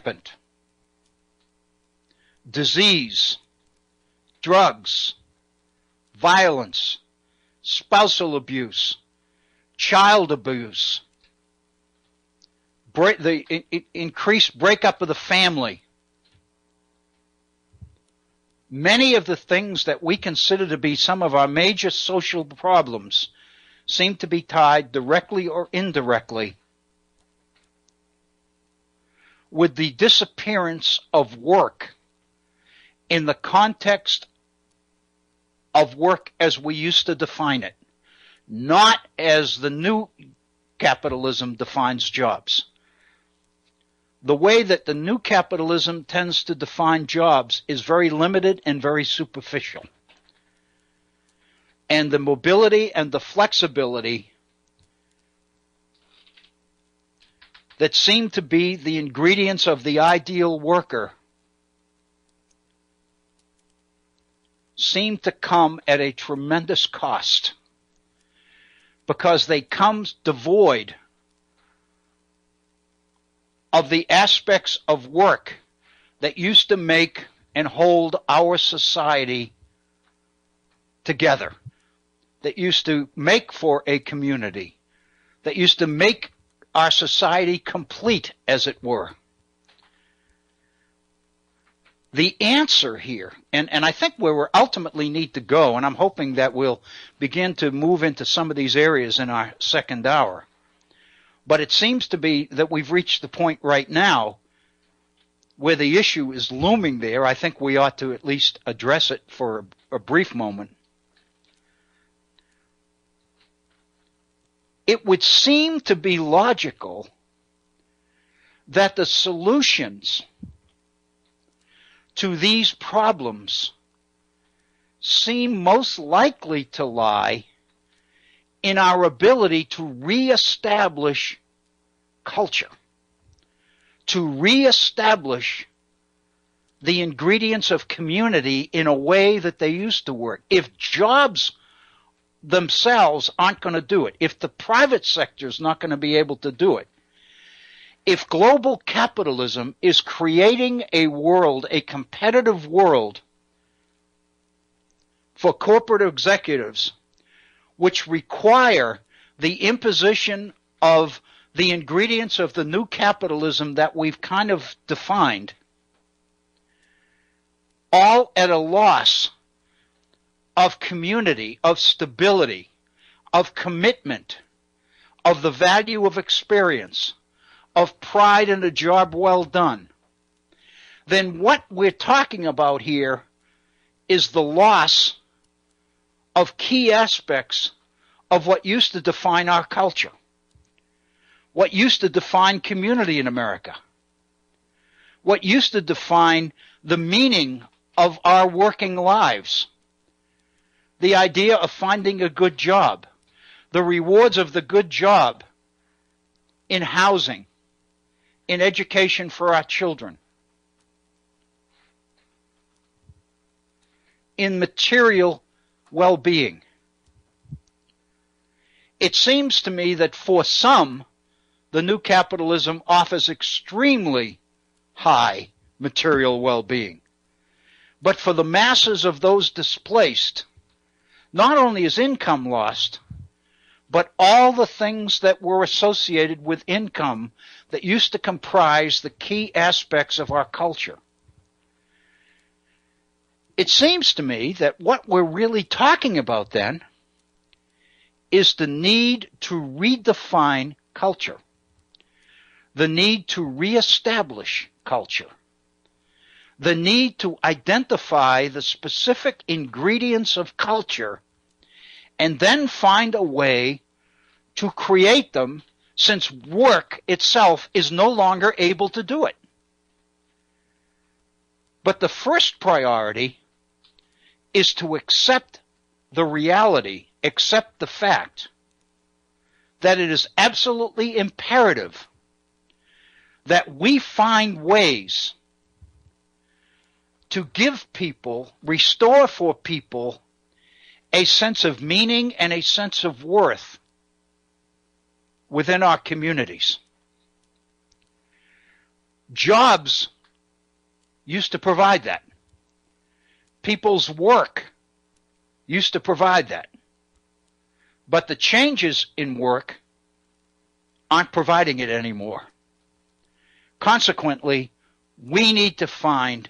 rampant. Disease, drugs, violence, spousal abuse, child abuse, the increased breakup of the family. Many of the things that we consider to be some of our major social problems seem to be tied directly or indirectly with the disappearance of work in the context of work as we used to define it, not as the new capitalism defines jobs. The way that the new capitalism tends to define jobs is very limited and very superficial. And the mobility and the flexibility that seem to be the ingredients of the ideal worker seem to come at a tremendous cost, because they come devoid of the aspects of work that used to make and hold our society together, that used to make for a community, that used to make our society complete, as it were. The answer here, and I think where we ultimately need to go, and I'm hoping that we'll begin to move into some of these areas in our second hour, but it seems to be that we've reached the point right now where the issue is looming there. I think we ought to at least address it for a brief moment. It would seem to be logical that the solutions to these problems seem most likely to lie in our ability to reestablish culture, to reestablish the ingredients of community in a way that they used to work. If jobs themselves aren't going to do it, if the private sector is not going to be able to do it, if global capitalism is creating a world, a competitive world for corporate executives which require the imposition of the ingredients of the new capitalism that we've kind of defined, all at a loss of community, of stability, of commitment, of the value of experience, of pride in a job well done, then what we're talking about here is the loss of key aspects of what used to define our culture, what used to define community in America, what used to define the meaning of our working lives, the idea of finding a good job, the rewards of the good job in housing, in education for our children, in material well-being. It seems to me that for some, the new capitalism offers extremely high material well-being. But for the masses of those displaced, not only is income lost, but all the things that were associated with income that used to comprise the key aspects of our culture. It seems to me that what we're really talking about then is the need to redefine culture, the need to reestablish culture, the need to identify the specific ingredients of culture and then find a way to create them, since work itself is no longer able to do it. But the first priority is to accept the reality, accept the fact that it is absolutely imperative that we find ways to give people, restore for people, a sense of meaning and a sense of worth within our communities. Jobs used to provide that. People's work used to provide that. But the changes in work aren't providing it anymore. Consequently, we need to find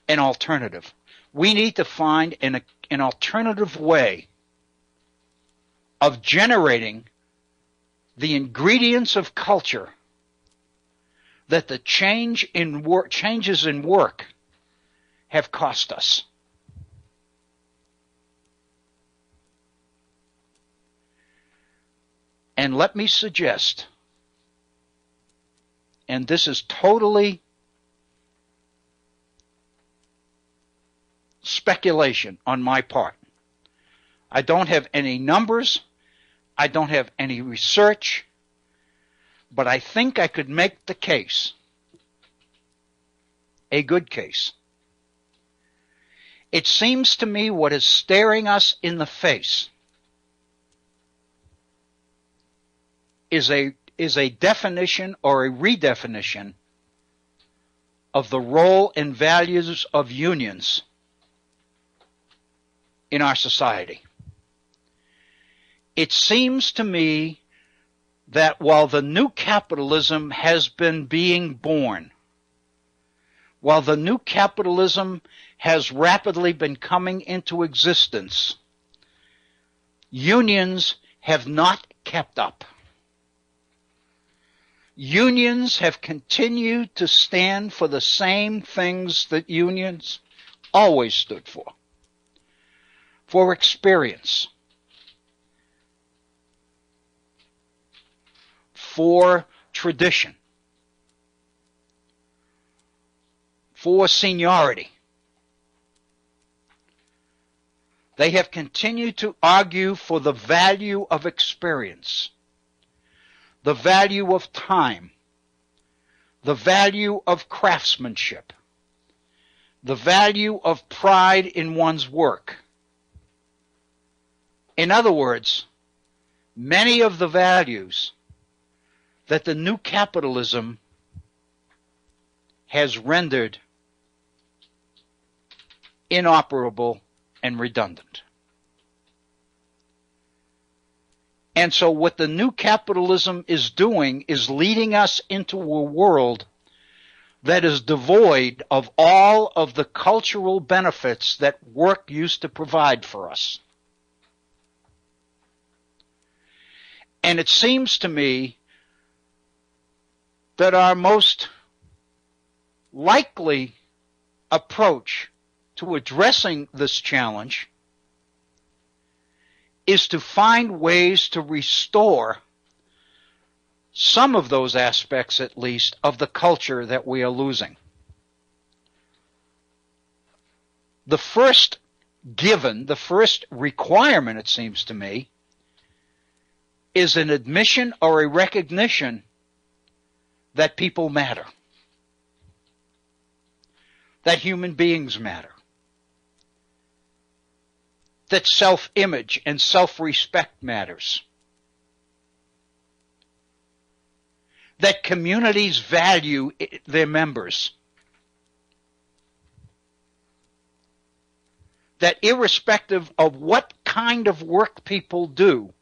an alternative. We need to find an alternative way of generating the ingredients of culture that the changes in work have cost us. And let me suggest, and this is totally speculation on my part. I don't have any numbers. I don't have any research. But I think I could make the case, a good case. It seems to me what is staring us in the face is a definition or a redefinition of the role and values of unions in our society. It seems to me that while the new capitalism has been being born, while the new capitalism has rapidly been coming into existence, unions have not kept up. Unions have continued to stand for the same things that unions always stood for experience, for tradition, for seniority. They have continued to argue for the value of experience, the value of time, the value of craftsmanship, the value of pride in one's work. In other words, many of the values that the new capitalism has rendered inoperable and redundant. And so what the new capitalism is doing is leading us into a world that is devoid of all of the cultural benefits that work used to provide for us. And it seems to me that our most likely approach to addressing this challenge is to find ways to restore some of those aspects, at least, of the culture that we are losing. The first requirement, it seems to me, is an admission or a recognition that people matter, that human beings matter, that self-image and self-respect matters, that communities value their members, that irrespective of what kind of work people do,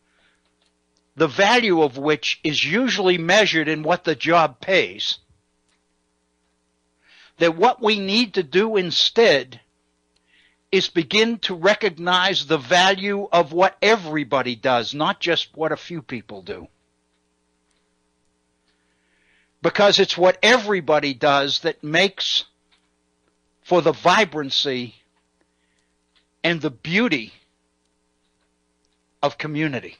the value of which is usually measured in what the job pays, that what we need to do instead is begin to recognize the value of what everybody does, not just what a few people do. Because it's what everybody does that makes for the vibrancy and the beauty of community.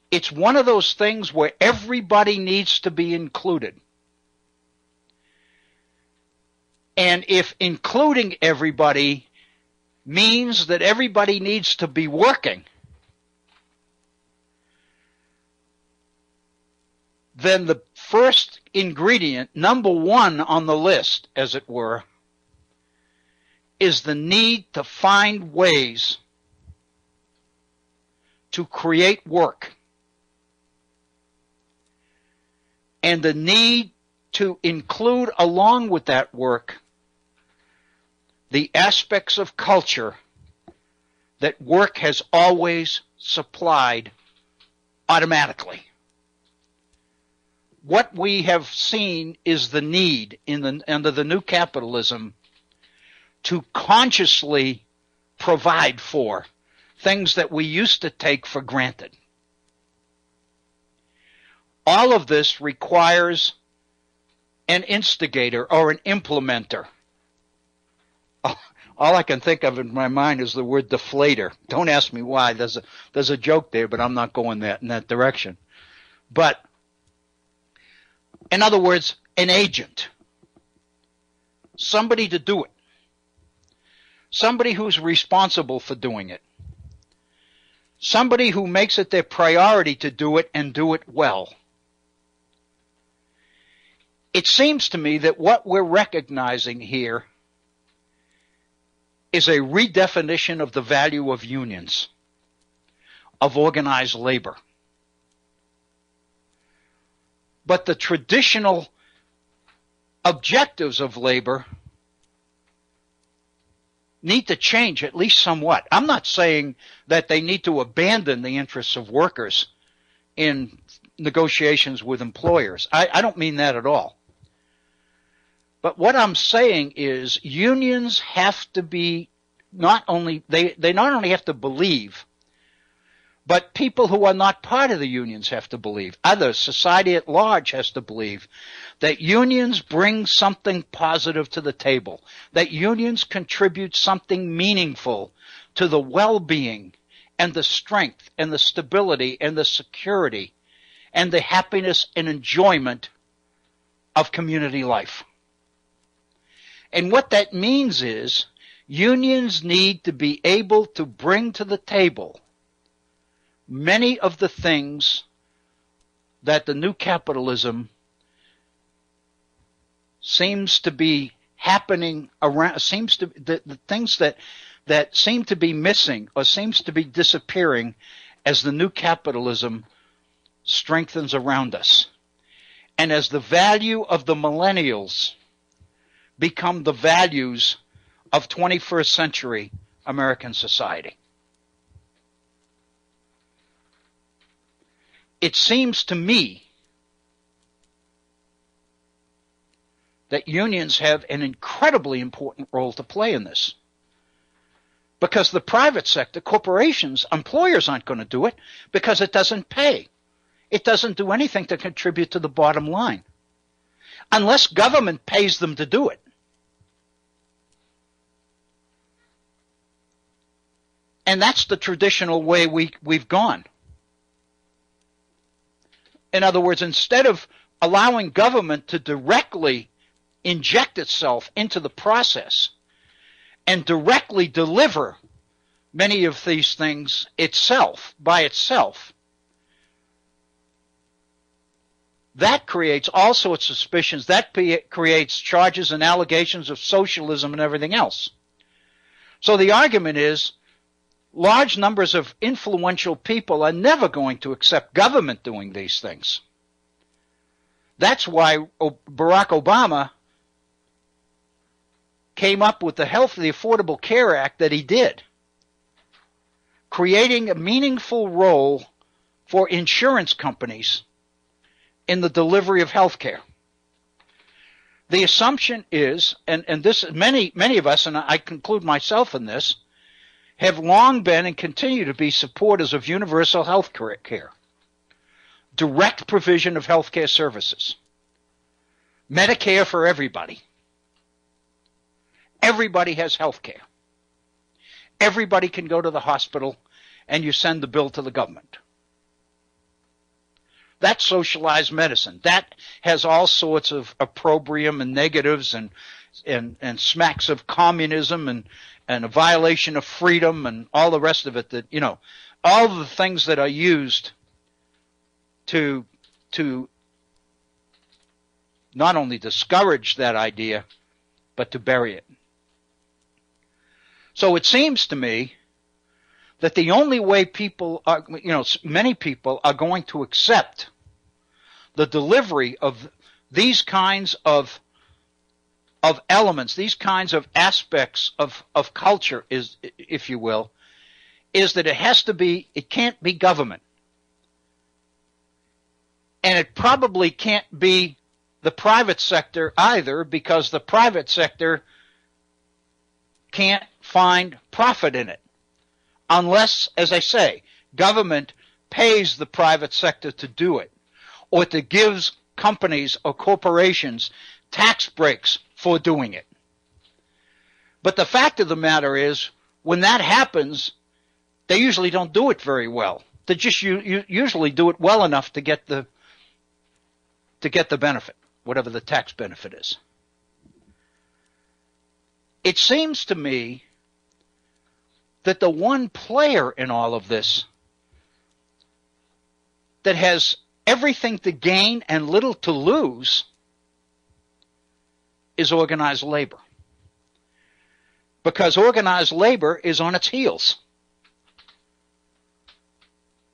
It's one of those things where everybody needs to be included. And if including everybody means that everybody needs to be working, then the first ingredient, number one on the list, as it were, is the need to find ways to create work and the need to include along with that work the aspects of culture that work has always supplied automatically. What we have seen is the need under the new capitalism to consciously provide for things that we used to take for granted. All of this requires an instigator or an implementer. All I can think of in my mind is the word deflator. Don't ask me why. There's a joke there, but I'm not going in that direction. But in other words, an agent. Somebody to do it. Somebody who's responsible for doing it. Somebody who makes it their priority to do it and do it well. It seems to me that what we're recognizing here is a redefinition of the value of unions, of organized labor. But the traditional objectives of labor need to change at least somewhat. I'm not saying that they need to abandon the interests of workers in negotiations with employers. I don't mean that at all. But what I'm saying is unions have to be they not only have to believe, but people who are not part of the unions have to believe. Society at large has to believe that unions bring something positive to the table, that unions contribute something meaningful to the well-being and the strength and the stability and the security and the happiness and enjoyment of community life. And what that means is unions need to be able to bring to the table many of the things that the new capitalism seems to be happening around, the things that seem to be missing or seems to be disappearing as the new capitalism strengthens around us. And as the value of the millennials become the values of 21st century American society. It seems to me that unions have an incredibly important role to play in this. Because the private sector, corporations, employers aren't going to do it because it doesn't pay. It doesn't do anything to contribute to the bottom line. Unless government pays them to do it. And that's the traditional way we've gone. In other words, instead of allowing government to directly inject itself into the process and directly deliver many of these things by itself, that creates all sorts of suspicions. That creates charges and allegations of socialism and everything else. So the argument is, large numbers of influential people are never going to accept government doing these things. That's why Barack Obama came up with the Affordable Care Act that he did, creating a meaningful role for insurance companies in the delivery of health care. The assumption is, and this many of us, and I conclude myself in this, have long been and continue to be supporters of universal health care, direct provision of health care services, Medicare for everybody. Everybody has health care. Everybody can go to the hospital and you send the bill to the government. That's socialized medicine. That has all sorts of opprobrium and negatives and smacks of communism and a violation of freedom and all the rest of it, that, all the things that are used to not only discourage that idea, but to bury it. So it seems to me that the only way many people are going to accept the delivery of these kinds of elements, these kinds of aspects of culture is, if you will, is that it can't be government. And it probably can't be the private sector either, because the private sector can't find profit in it. Unless, as I say, government pays the private sector to do it, or to gives companies or corporations tax breaks for doing it. But the fact of the matter is, when that happens, they usually don't do it very well. They just usually do it well enough to get the benefit, whatever the tax benefit is. It seems to me that the one player in all of this that has everything to gain and little to lose is organized labor. Because organized labor is on its heels.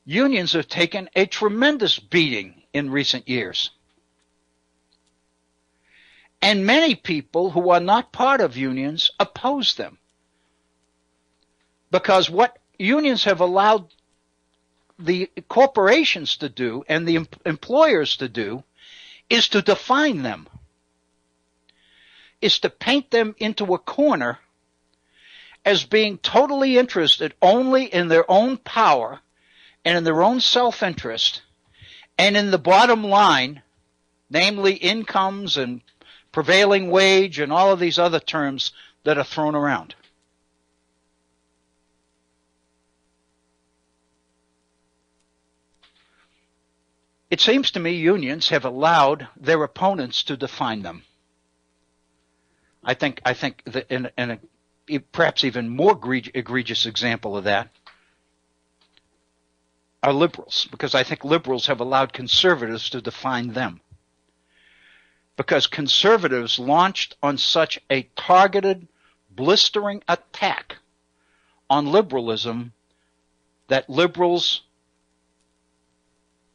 Unions have taken a tremendous beating in recent years. And many people who are not part of unions oppose them. Because what unions have allowed the corporations to do and the employers to do is to define them, is to paint them into a corner as being totally interested only in their own power and in their own self-interest and in the bottom line, namely incomes and prevailing wage and all of these other terms that are thrown around. It seems to me unions have allowed their opponents to define them. I think that in a perhaps even more egregious example of that are liberals, because I think liberals have allowed conservatives to define them. Because conservatives launched on such a targeted, blistering attack on liberalism that liberals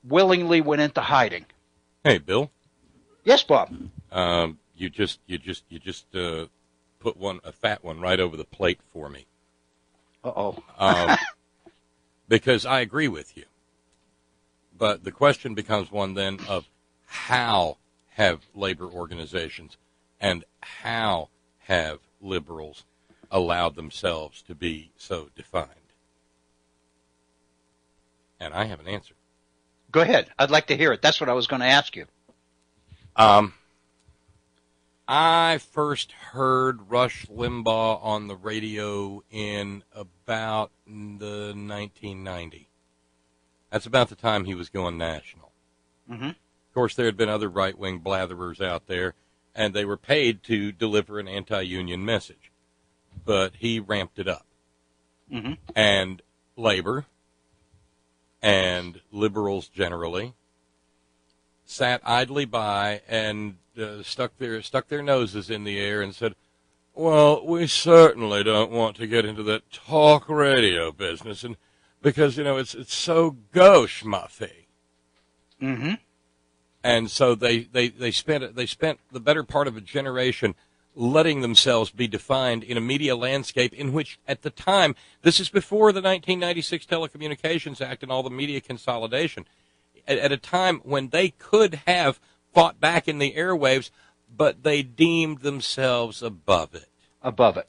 willingly went into hiding. Hey, Bill. Yes, Bob. You just put a fat one right over the plate for me. Uh-oh. Because I agree with you. But the question becomes one then of how have labor organizations and how have liberals allowed themselves to be so defined? And I have an answer. Go ahead. I'd like to hear it. That's what I was going to ask you. I first heard Rush Limbaugh on the radio in about the 1990. That's about the time he was going national. Mm-hmm. Of course, there had been other right-wing blatherers out there, and they were paid to deliver an anti-union message. But he ramped it up. Mm-hmm. And labor and liberals generally sat idly by and stuck their noses in the air and said, well, we certainly don't want to get into that talk radio business, and because, it's so gauche, Muffy. Mm-hmm. And so they spent the better part of a generation letting themselves be defined in a media landscape in which, at the time, this is before the 1996 Telecommunications Act and all the media consolidation, at a time when they could have fought back in the airwaves, but they deemed themselves above it. Above it.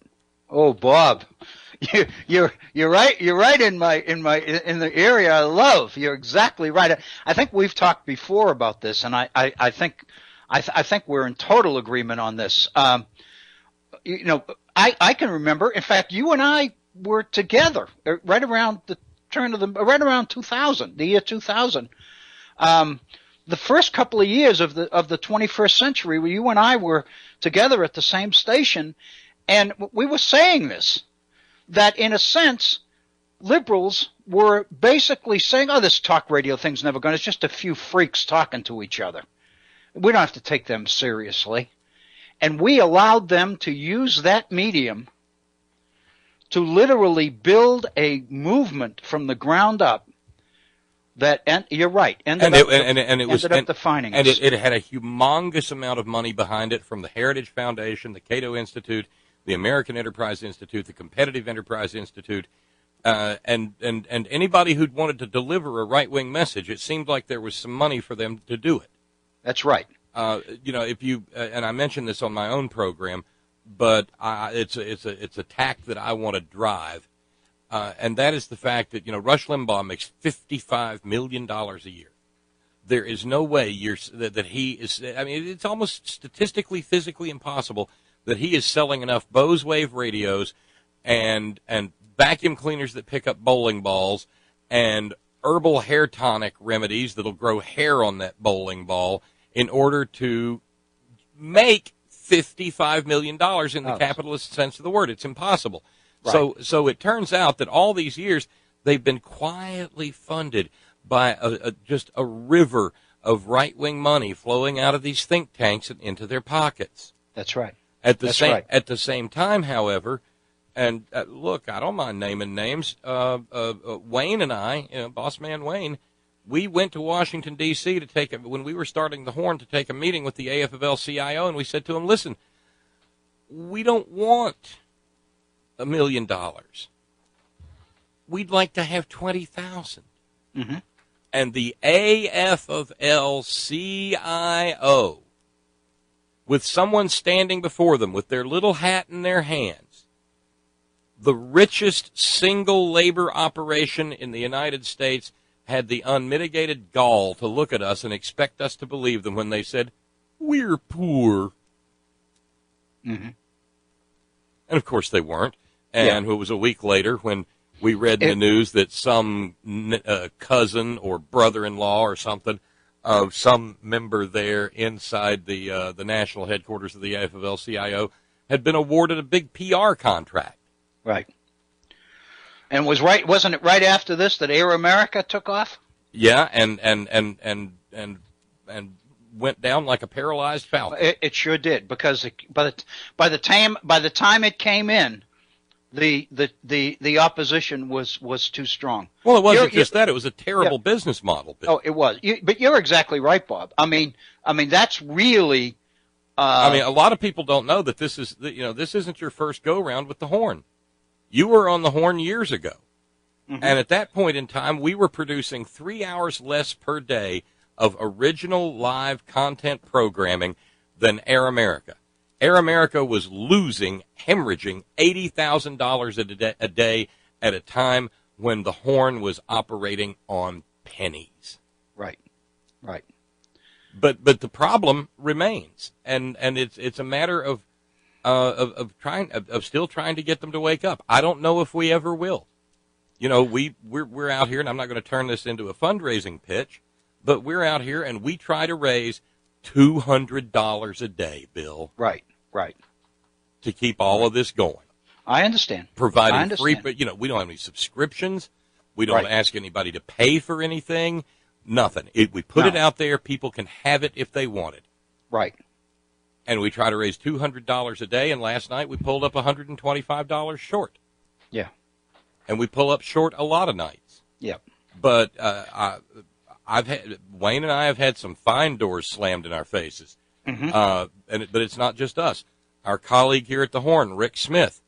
Oh, Bob, you're right. You're right in the area I love. You're exactly right. I think we've talked before about this, and I think we're in total agreement on this. I can remember. In fact, you and I were together right around the turn of right around 2000, the year 2000. The first couple of years of the 21st century, where you and I were together at the same station, and we were saying this, that in a sense, liberals were basically saying, oh, this talk radio thing's never going to, it's just a few freaks talking to each other. We don't have to take them seriously. And we allowed them to use that medium to literally build a movement from the ground up and you're right. It was defining and us. it had a humongous amount of money behind it from the Heritage Foundation, the Cato Institute, the American Enterprise Institute, the Competitive Enterprise Institute, and anybody who'd wanted to deliver a right-wing message. It seemed like there was some money for them to do it. That's right. If you and I mentioned this on my own program, but it's a tack that I want to drive. And that is the fact that, Rush Limbaugh makes $55 million a year. There is no way that he is, it's almost statistically, physically impossible that he is selling enough Bose Wave radios and vacuum cleaners that pick up bowling balls and herbal hair tonic remedies that'll grow hair on that bowling ball in order to make $55 million in the capitalist sense of the word. It's impossible. Right. So it turns out that all these years they've been quietly funded by just a river of right-wing money flowing out of these think tanks and into their pockets. That's right. At the same time, however, and look, I don't mind naming names. Wayne and I, Boss Man Wayne, we went to Washington D.C. when we were starting the Horn to take a meeting with the AFL-CIO, and we said to him, "Listen, we don't want $1 million. We'd like to have 20,000." Mm-hmm. And the AFL-CIO, with someone standing before them with their little hat in their hands, the richest single labor operation in the United States, had the unmitigated gall to look at us and expect us to believe them when they said, "We're poor." Mm-hmm. And of course they weren't. And it was a week later when we read in the news that some cousin or brother-in-law or something of some member there inside the national headquarters of the AFL-CIO had been awarded a big PR contract. Right. And wasn't it right after this that Air America took off? Yeah, and went down like a paralyzed falcon. It sure did, because by the time it came in, the opposition was too strong. Well, it wasn't just that; it was a terrible business model. Oh, it was. But you're exactly right, Bob. I mean, that's really. A lot of people don't know that this isn't your first go round with the Horn. You were on the Horn years ago, and at that point in time, we were producing 3 hours less per day of original live content programming than Air America. Air America was hemorrhaging $80,000 a day at a time when the Horn was operating on pennies. Right. But the problem remains, and it's a matter of still trying to get them to wake up. I don't know if we ever will. We're out here, and I'm not going to turn this into a fundraising pitch, but we're out here and we try to raise $200 a day, Bill. Right. To keep all of this going. I understand. Providing free, but we don't have any subscriptions. We don't ask anybody to pay for anything. Nothing. We put it out there. People can have it if they want it. Right. And we try to raise $200 a day, and last night we pulled up $125 short. Yeah. And we pull up short a lot of nights. Yeah. But Wayne and I have had some fine doors slammed in our faces. Mm-hmm. But it's not just us. Our colleague here at the Horn, Rick Smith,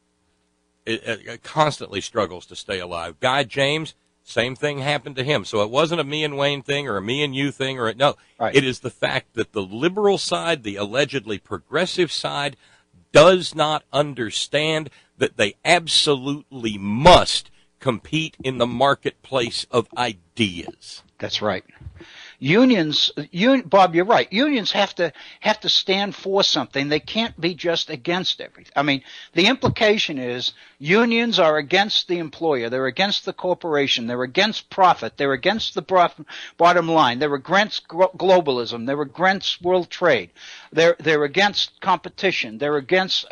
it constantly struggles to stay alive. Guy James, same thing happened to him. So it wasn't a me and Wayne thing or a me and you thing. It is the fact that the liberal side, the allegedly progressive side, does not understand that they absolutely must compete in the marketplace of ideas. That's right. Bob, you're right. Unions have to stand for something. They can't be just against everything. I mean, the implication is unions are against the employer. They're against the corporation. They're against profit. They're against the bottom line. They're against globalism. They're against world trade. They're against competition. They're against,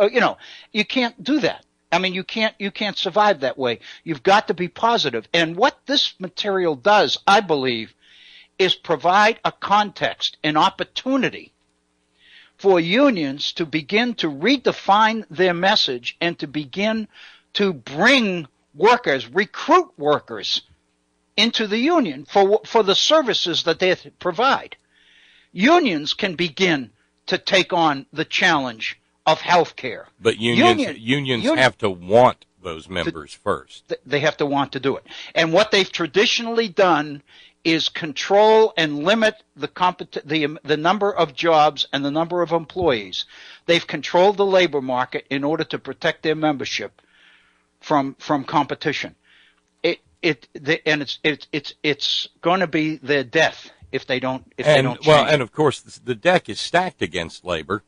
you can't do that. I mean, you can't survive that way. You've got to be positive. And what this material does, I believe, is provide a context, an opportunity for unions to begin to redefine their message and to begin to bring workers, recruit workers into the union for the services that they provide. Unions can begin to take on the challenge of health care. But unions have to want those members first. They have to want to do it. And what they've traditionally done is control and limit the number of jobs and the number of employees. They've controlled the labor market in order to protect their membership from competition. It's going to be their death if they don't change. Well, and of course the deck is stacked against labor,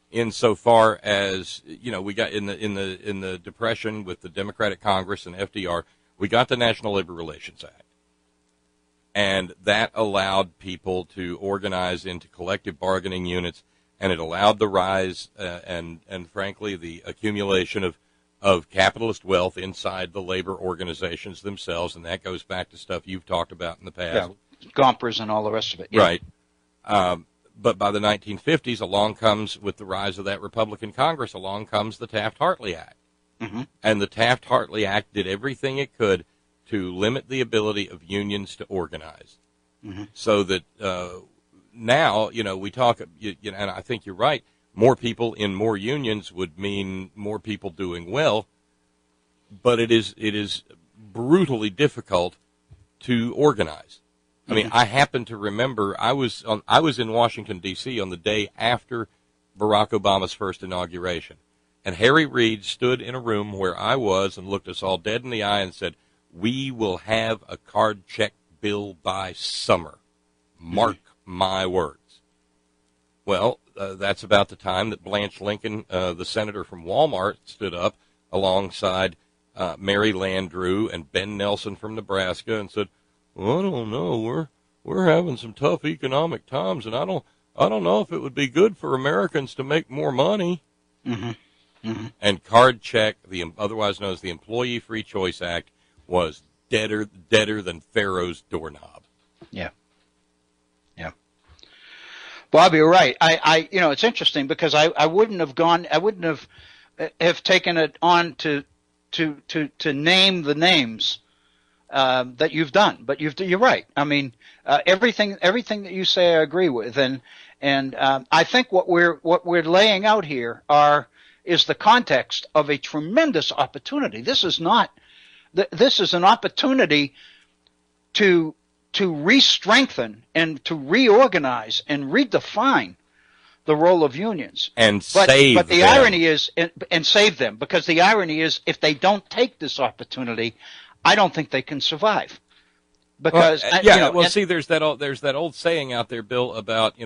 insofar as we got in the Depression with the Democratic Congress and FDR, we got the National Labor Relations Act, and that allowed people to organize into collective bargaining units, and it allowed the rise and frankly the accumulation of capitalist wealth inside the labor organizations themselves, and that goes back to stuff you've talked about in the past. Yeah, Gompers and all the rest of it. Yeah. Right. But by the 1950s, along comes, with the rise of that Republican Congress, along comes the Taft-Hartley Act. Mm-hmm. And the Taft-Hartley Act did everything it could to limit the ability of unions to organize. Mm-hmm. So that now, we talk, and I think you're right, more people in more unions would mean more people doing well, but it is brutally difficult to organize. I mean, I happen to remember I was in Washington, D.C. on the day after Barack Obama's first inauguration, and Harry Reid stood in a room where I was and looked us all dead in the eye and said, "We will have a card check bill by summer. Mark my words." Well, that's about the time that Blanche Lincoln, the senator from Walmart, stood up alongside Mary Landrieu and Ben Nelson from Nebraska and said, "Well, I don't know. We're having some tough economic times, and I don't know if it would be good for Americans to make more money." Mm-hmm. Mm-hmm. And card check, otherwise known as the Employee Free Choice Act, was deader than Pharaoh's doorknob. Yeah. Yeah. Bob, you're right. I it's interesting because I wouldn't have taken it on to name the names that you've done, but you're right. I mean, everything that you say I agree with, and I think what we're laying out here is the context of a tremendous opportunity. This is an opportunity to re-strengthen and to reorganize and redefine the role of unions and save them. But the irony is, and save them, because the irony is, if they don't take this opportunity, I don't think they can survive. Because see, there's that old saying out there, Bill, about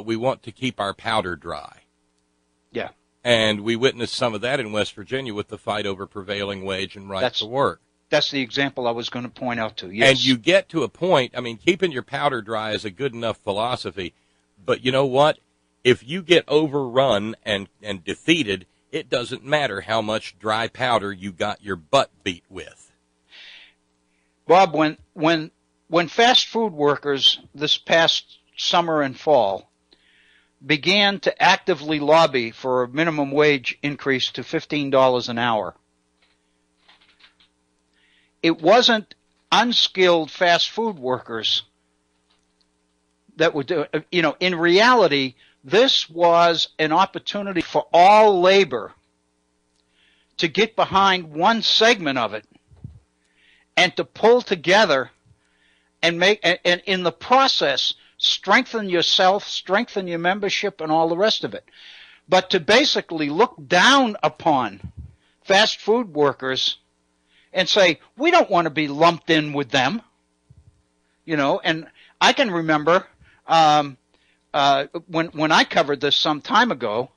we want to keep our powder dry. Yeah. And we witnessed some of that in West Virginia with the fight over prevailing wage and right to work. That's the example I was going to point out to. Yes. And you get to a point, I mean, keeping your powder dry is a good enough philosophy, but you know what? If you get overrun and defeated, it doesn't matter how much dry powder you got your butt beat with. Bob, when fast food workers this past summer and fall began to actively lobby for a minimum wage increase to $15 an hour, it wasn't unskilled fast food workers that would do it. In reality, this was an opportunity for all labor to get behind one segment of it and to pull together and in the process, strengthen yourself, strengthen your membership, and all the rest of it. But to basically look down upon fast food workers and say, we don't want to be lumped in with them. And I can remember when I covered this some time ago,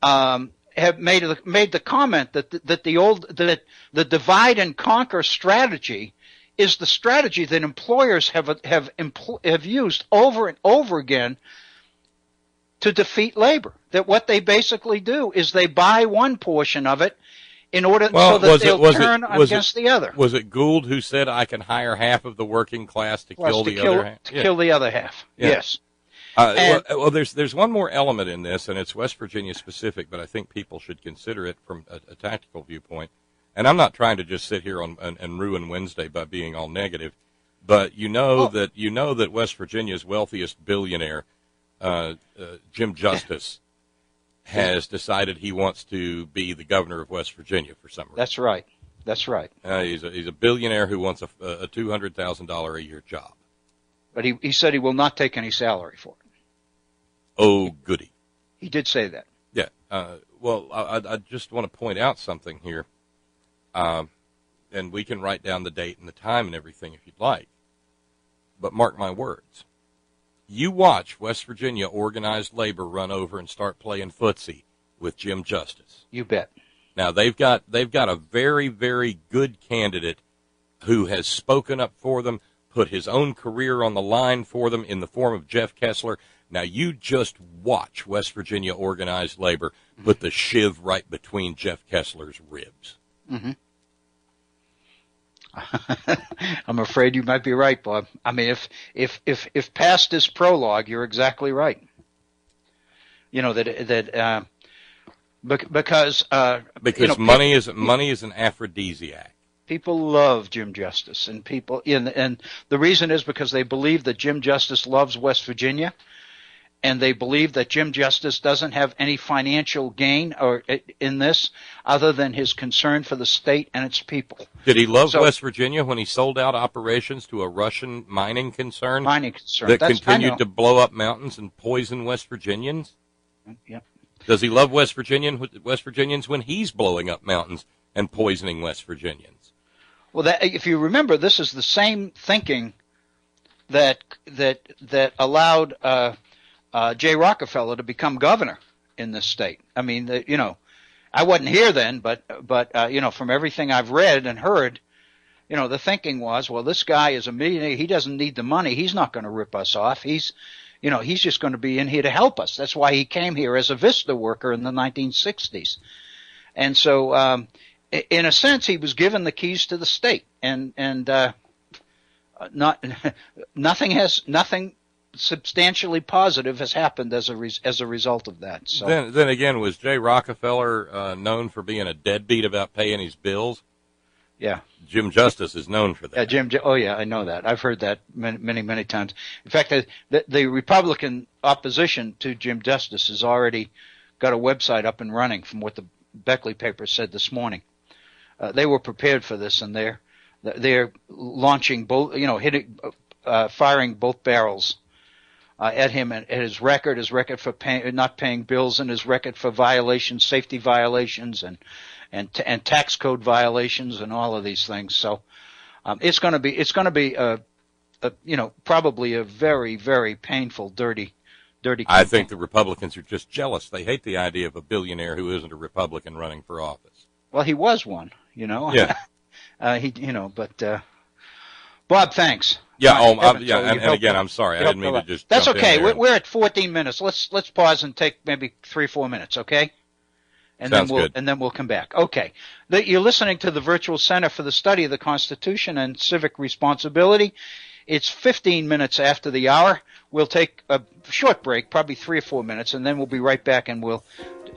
have made the comment that the divide and conquer strategy is the strategy that employers have used over and over again to defeat labor. That what they basically do is they buy one portion of it in order so that they'll turn against the other. Was it Gould who said, "I can hire half of the working class to kill the other half"? To kill the other half. Yeah. Yes. There's one more element in this, and it's West Virginia specific, but I think people should consider it from a tactical viewpoint, and I'm not trying to just sit here and ruin Wednesday by being all negative, but you know that West Virginia's wealthiest billionaire, Jim Justice, has decided he wants to be the governor of West Virginia for some reason. That's right. That's right. He's a billionaire who wants a $200,000 a year job. But he said he will not take any salary for it. Oh, goody. He did say that. Yeah. Well, I just want to point out something here, and we can write down the date and the time and everything if you'd like. But mark my words. You watch West Virginia organized labor run over and start playing footsie with Jim Justice. You bet. Now they've got a very, very good candidate who has spoken up for them, put his own career on the line for them in the form of Jeff Kessler. Now you just watch West Virginia organized labor put the shiv right between Jeff Kessler's ribs. Mm-hmm. I'm afraid you might be right, Bob. I mean, if past is prologue, you're exactly right. You know because money is an aphrodisiac. People love Jim Justice, and and the reason is because they believe that Jim Justice loves West Virginia, and they believe that Jim Justice doesn't have any financial gain in this other than his concern for the state and its people. Did he love West Virginia when he sold out operations to a Russian mining concern that continued to blow up mountains and poison West Virginians? Yep. Does he love West Virginians when he's blowing up mountains and poisoning West Virginians? Well, if you remember, this is the same thinking that allowed Jay Rockefeller to become governor in this state. I mean, I wasn't here then, but from everything I've read and heard, the thinking was, well, this guy is a millionaire. He doesn't need the money. He's not going to rip us off. He's just going to be in here to help us. That's why he came here as a Vista worker in the 1960s. And so, in a sense, he was given the keys to the state, and nothing substantially positive has happened as a result of that. So then again, was Jay Rockefeller known for being a deadbeat about paying his bills? Yeah. Jim Justice is known for that. Yeah, oh yeah, I know that. I've heard that many times. In fact, the Republican opposition to Jim Justice has already got a website up and running, from what the Beckley paper said this morning. They were prepared for this, and they're launching both, firing both barrels at him, and at his record for not paying bills, and his record for violations, safety violations, and tax code violations, and all of these things. So it's going to be probably a very, very painful, dirty campaign. I think the Republicans are just jealous. They hate the idea of a billionaire who isn't a Republican running for office. Well, he was one, Yeah. Bob, thanks. Yeah. And again, I'm sorry. I didn't mean to just. That's okay. We're at 14 minutes. Let's pause and take maybe 3 or 4 minutes. Okay. Sounds good. And then we'll come back. Okay. You're listening to the Virtual Center for the Study of the Constitution and Civic Responsibility. It's 15 minutes after the hour. We'll take a short break, probably 3 or 4 minutes, and then we'll be right back, and we'll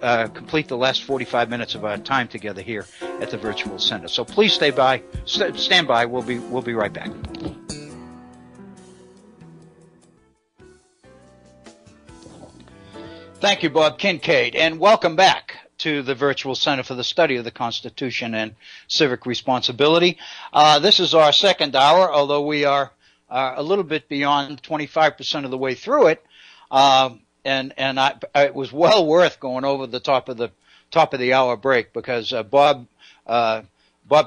complete the last 45 minutes of our time together here at the Virtual Center. So please stand by. We'll be right back. Thank you, Bob Kincaid, and welcome back to the Virtual Center for the Study of the Constitution and Civic Responsibility. This is our second hour, although we are a little bit beyond 25% of the way through it, and it was well worth going over the top of the hour break, because Bob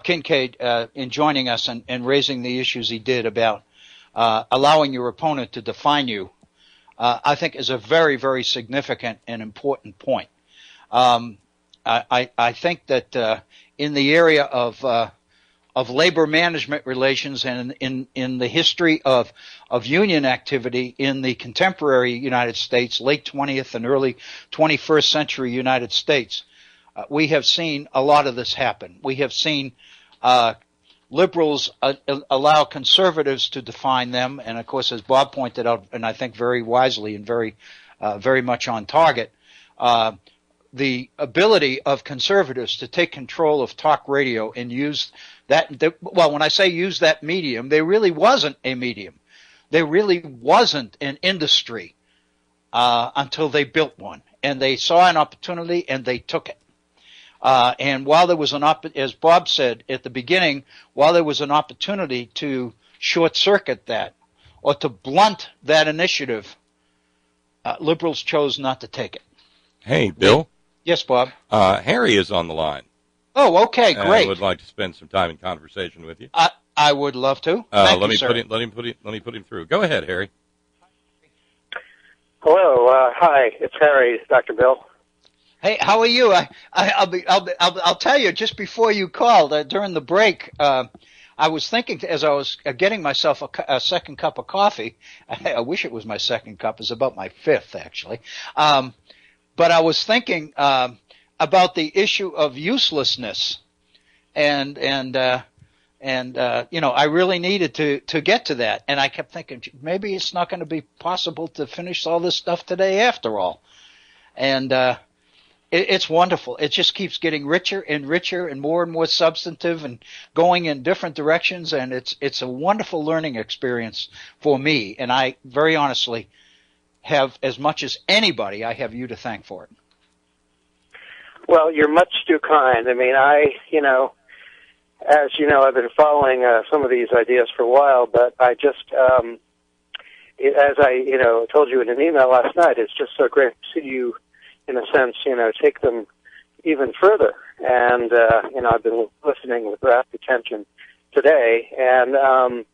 Kincaid, in joining us and raising the issues he did about allowing your opponent to define you, I think is a very, very significant and important point. I think that in the area of labor management relations and in the history of union activity in the contemporary United States, late 20th and early 21st century United States, we have seen a lot of this happen. We have seen liberals allow conservatives to define them, and of course, as Bob pointed out, and I think very wisely and very much on target, the ability of conservatives to take control of talk radio and use that. Well, when I say use that medium, there really wasn't a medium. There really wasn't an industry until they built one, and they saw an opportunity and they took it. And while there was as Bob said at the beginning, while there was an opportunity to short circuit that or to blunt that initiative, liberals chose not to take it. Hey, Bill. Yes, Bob. Harry is on the line. Oh, okay, great. I would like to spend some time in conversation with you. I would love to. Thank you, sir. Let me put him through. Go ahead, Harry. Hello. Hi, it's Harry, Dr. Bill. Hey, how are you? I'll tell you, just before you called, during the break, I was thinking as I was getting myself a second cup of coffee. I wish it was my second cup. It's about my fifth, actually. But I was thinking about the issue of uselessness, and I really needed to get to that. And I kept thinking, maybe it's not going to be possible to finish all this stuff today after all. And it's wonderful. It just keeps getting richer and richer and more substantive and going in different directions. And it's a wonderful learning experience for me. And I very honestly have, as much as anybody, I have you to thank for it. Well, you're much too kind. I mean, as you know, I've been following some of these ideas for a while, but I just, as I, told you in an email last night, it's just so great to see you, in a sense, take them even further. And, I've been listening with rapt attention today, and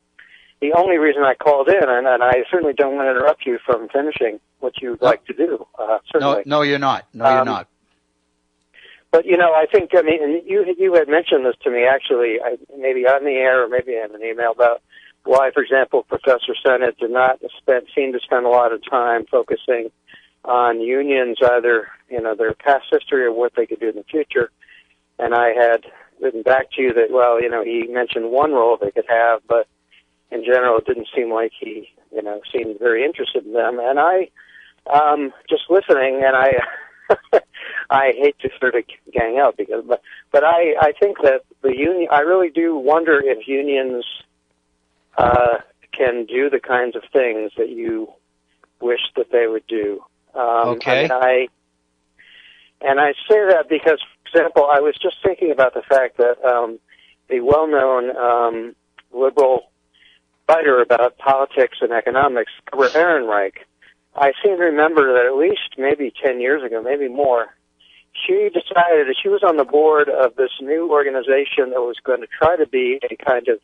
the only reason I called in, and I certainly don't want to interrupt you from finishing what you'd like to do, certainly. No, you're not. No, you're not. But, I think, you had mentioned this to me, actually, maybe on the air or maybe in an email about why, for example, Professor Sennett did not seem to spend a lot of time focusing on unions, either, their past history or what they could do in the future. And I had written back to you that, well, he mentioned one role they could have, but in general it didn't seem like he, seemed very interested in them. And I, just listening, and I hate to sort of gang out but I think that the union, I really do wonder if unions can do the kinds of things that you wish that they would do. Okay. And I say that because, for example, I was just thinking about the fact that the well-known liberal writer about politics and economics, Barbara Ehrenreich, I seem to remember that at least maybe 10 years ago, maybe more, she decided that she was on the board of this new organization that was going to try to be a kind of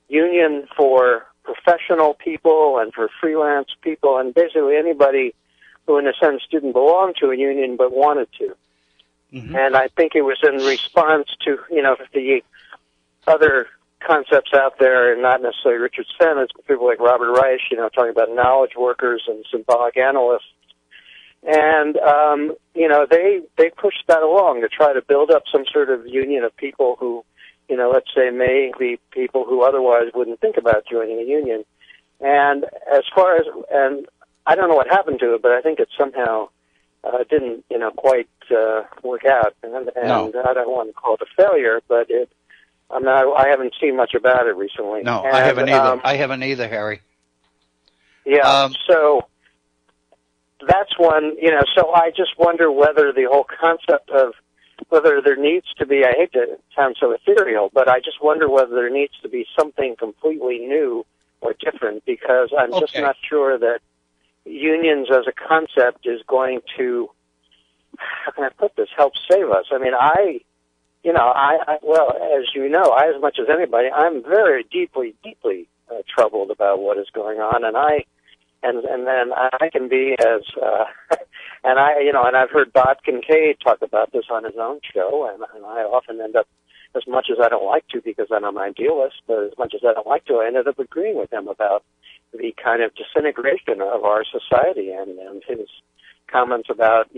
union for professional people and for freelance people and basically anybody who, in a sense, didn't belong to a union but wanted to. Mm-hmm. And I think it was in response to, the other concepts out there, and not necessarily Richard Sennett, but people like Robert Reich, talking about knowledge workers and symbolic analysts. And, they pushed that along to try to build up some sort of union of people who, let's say may be people who otherwise wouldn't think about joining a union. And as far as, and I don't know what happened to it, but I think it somehow didn't, quite work out. And No. I don't want to call it a failure, but I haven't seen much about it recently. No, and, I haven't either. I haven't either, Harry. Yeah, so that's one, so I just wonder whether the whole concept of whether there needs to be, I hate to sound so ethereal, but I just wonder whether there needs to be something completely new or different, because I'm just not sure that unions as a concept is going to, how can I put this, help save us. I mean, well, as you know, as much as anybody, I'm very deeply troubled about what is going on, and then I can be as, and I've heard Bob Kincaid talk about this on his own show, and I often end up, as much as I don't like to because I'm an idealist, but as much as I don't like to, I ended up agreeing with him about the kind of disintegration of our society and his comments about,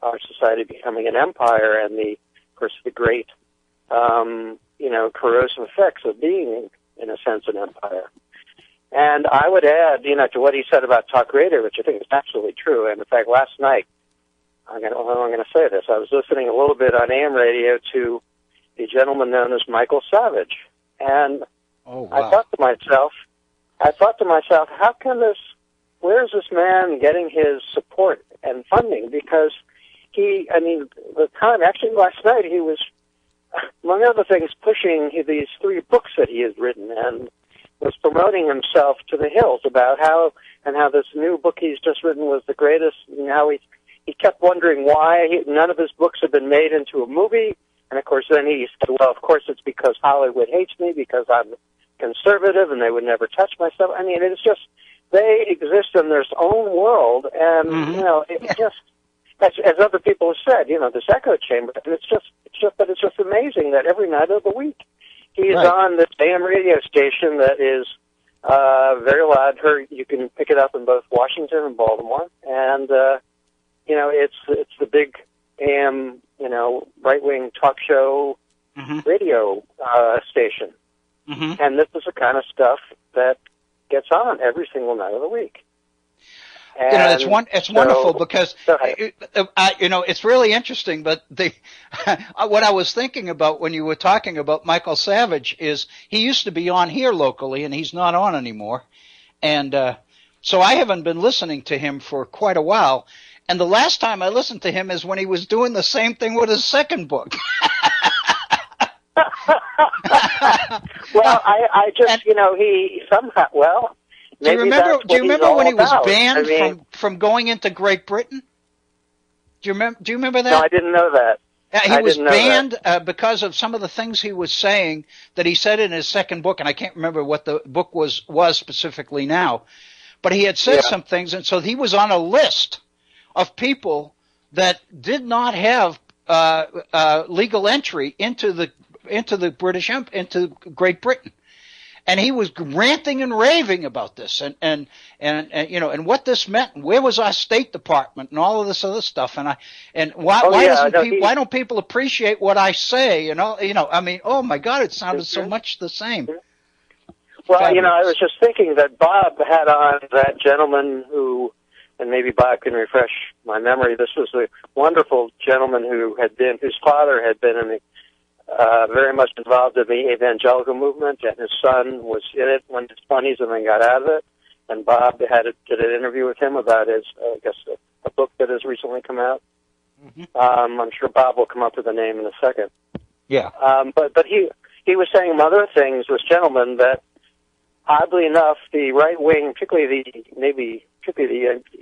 our society becoming an empire and of course, the great, corrosive effects of being, in a sense, an empire. And I would add, to what he said about talk radio, which I think is absolutely true. And in fact, last night, I'm going to say this. I was listening a little bit on AM radio to a gentleman known as Michael Savage, and Oh, wow. I thought to myself, how can where is this man getting his support and funding? Because actually last night he was, among other things, pushing these 3 books that he has written and was promoting himself to the hills about how this new book he's just written was the greatest, and how he kept wondering why none of his books have been made into a movie. And of course then he said, well, of course it's because Hollywood hates me because I'm conservative and they would never touch my stuff. I mean, it's just, they exist in their own world, and it just, as other people have said, this echo chamber, and it's just amazing that every night of the week he's on this AM radio station that is very loud. You can pick it up in both Washington and Baltimore, and it's the big AM right-wing talk show radio station. Mm-hmm. And this is the kind of stuff that gets on every single night of the week. And it's wonderful because, it's really interesting, but what I was thinking about when you were talking about Michael Savage is he used to be on here locally, and he's not on anymore. And so I haven't been listening to him for quite a while. And the last time I listened to him is when he was doing the same thing with his second book. Well, I just, he somehow, well, do you remember when he was banned from going into Great Britain? Do you remember that? No, I didn't know that. He was banned because of some of the things he was saying that he said in his second book, and I can't remember what the book was specifically now, but he had said some things, and so he was on a list of people that did not have legal entry into the into Great Britain. And he was ranting and raving about this, and what this meant, and where was our State Department, and all of this other stuff, why don't people appreciate what I say, I mean, oh my God, it sounded so much the same. Well, I was just thinking that Bob had on that gentleman who, and maybe Bob can refresh my memory. This was a wonderful gentleman whose father had been in the very much involved in the evangelical movement, and his son was in it when his 20s and then got out of it. And Bob did an interview with him about his, a book that has recently come out. Mm-hmm. I'm sure Bob will come up with a name in a second. Yeah. But he was saying among other things, this gentleman, that oddly enough, the right wing, particularly the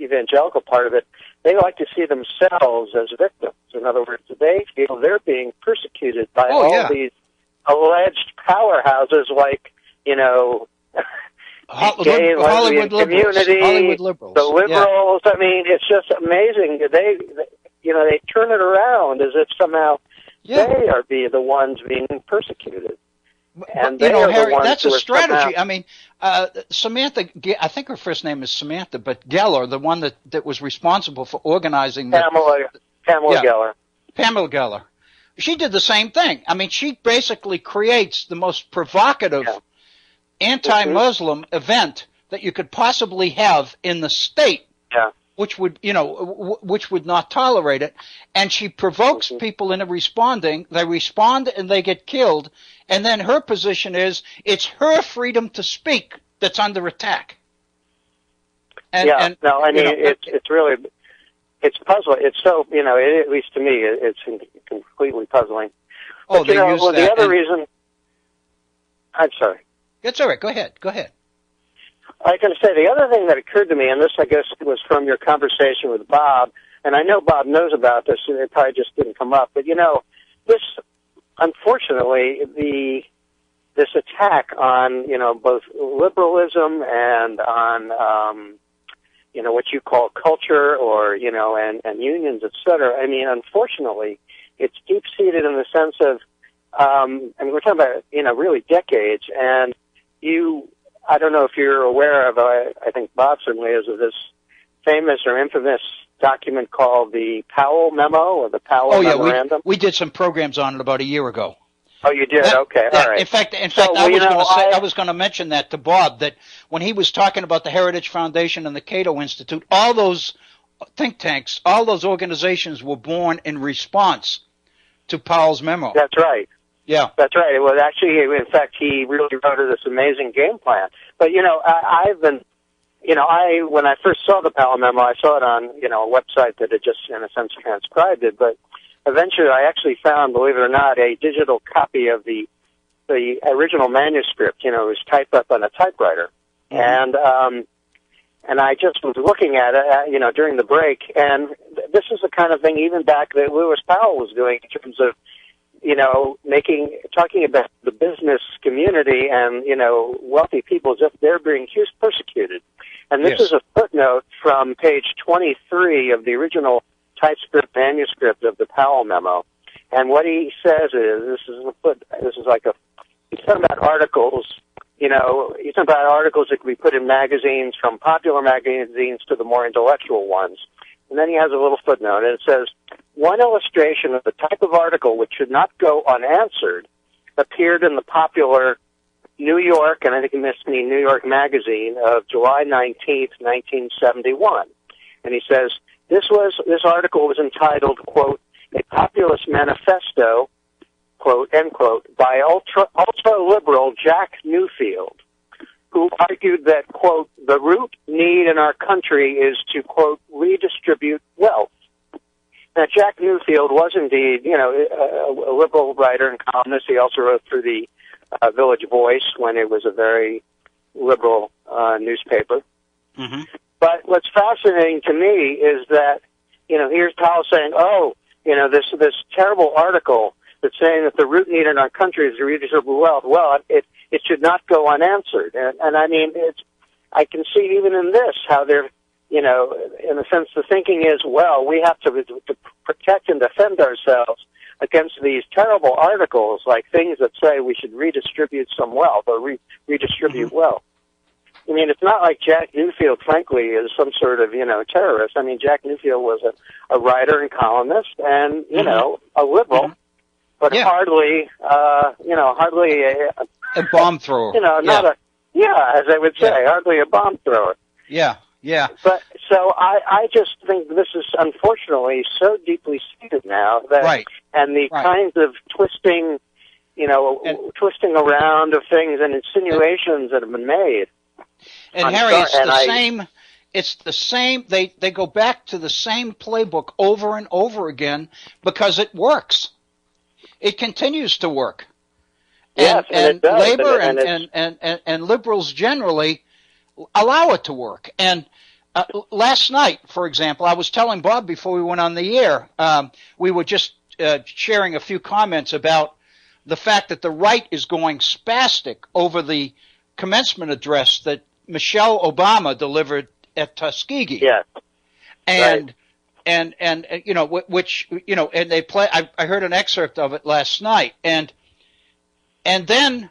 evangelical part of it, they like to see themselves as victims. In other words, they feel they're being persecuted by these alleged powerhouses like, Hollywood community, Hollywood liberals. The liberals. Yeah. I mean, it's just amazing. They turn it around as if somehow they are the ones being persecuted. And Harry, that's a strategy. I mean, Samantha, I think her first name is Samantha, but Geller, the one that was responsible for organizing Pamela Geller. Pamela Geller. She did the same thing. I mean, she basically creates the most provocative anti-Muslim event that you could possibly have in the state. Yeah. Which would not tolerate it, and she provokes people into responding. They respond and they get killed, and then her position is it's her freedom to speak that's under attack. It's really puzzling. It's so at least to me, it's completely puzzling. Oh, but, the other reason. I'm sorry. That's all right. Go ahead. I was going to say, the other thing that occurred to me, and this, I guess, was from your conversation with Bob, and I know Bob knows about this, and it probably just didn't come up, but, this, unfortunately, this attack on, both liberalism and on, what you call culture or, and unions, et cetera, I mean, unfortunately, it's deep-seated in the sense of, we're talking about, really decades, and I don't know if you're aware of, I think Bob certainly is, of this famous or infamous document called the Powell Memo or the Powell Memorandum. We did some programs on it about a year ago. Oh, you did? Okay, all right. In fact, I was going to mention that to Bob, that when he was talking about the Heritage Foundation and the Cato Institute, all those think tanks, all those organizations were born in response to Powell's memo. That's right. Yeah. That's right. It was actually, in fact, he really wrote this amazing game plan. But, I've been, when I first saw the Powell memo, I saw it on, a website that had just, in a sense, transcribed it. But eventually I actually found, believe it or not, a digital copy of the original manuscript. It was typed up on a typewriter. Mm-hmm. And I just was looking at it, during the break, and this is the kind of thing even back that Lewis Powell was doing in terms of, talking about the business community and, wealthy people as if they're being persecuted. And this is a footnote from page 23 of the original typescript manuscript of the Powell memo. And what he says is, he's talking about articles. He's talking about articles that could be put in magazines, from popular magazines to the more intellectual ones. And then he has a little footnote, and it says, one illustration of the type of article which should not go unanswered appeared in the popular New York, and I think it must mean New York Magazine, of July 19th, 1971. And he says, this article was entitled, quote, A Populist Manifesto, quote, end quote, by ultra-liberal Jack Newfield, who argued that, quote, the root need in our country is to, quote, redistribute wealth. Now, Jack Newfield was indeed, a liberal writer and columnist. He also wrote for the Village Voice when it was a very liberal newspaper. Mm-hmm. But what's fascinating to me is that, here's Powell saying, this terrible article that's saying that the root need in our country is to redistribute wealth. Well, it should not go unanswered. And I mean, I can see even in this how they're, in a sense, the thinking is, well, we have to protect and defend ourselves against these terrible articles, like things that say we should redistribute some wealth or redistribute wealth. I mean, it's not like Jack Newfield, frankly, is some sort of, terrorist. I mean, Jack Newfield was a writer and columnist and, a liberal, but hardly a bomb thrower. As I would say, hardly a bomb thrower. Yeah. Yeah. But so I just think this is unfortunately so deeply seated now that, and the kinds of twisting around of things and insinuations that have been made. And Harry, it's the same. They go back to the same playbook over and over again because it works. It continues to work. Yes, and it does. Labor and liberals generally allow it to work. And last night, for example, I was telling Bob before we went on the air, we were just sharing a few comments about the fact that the right is going spastic over the commencement address that Michelle Obama delivered at Tuskegee. Yeah. And which and they play. I heard an excerpt of it last night, and then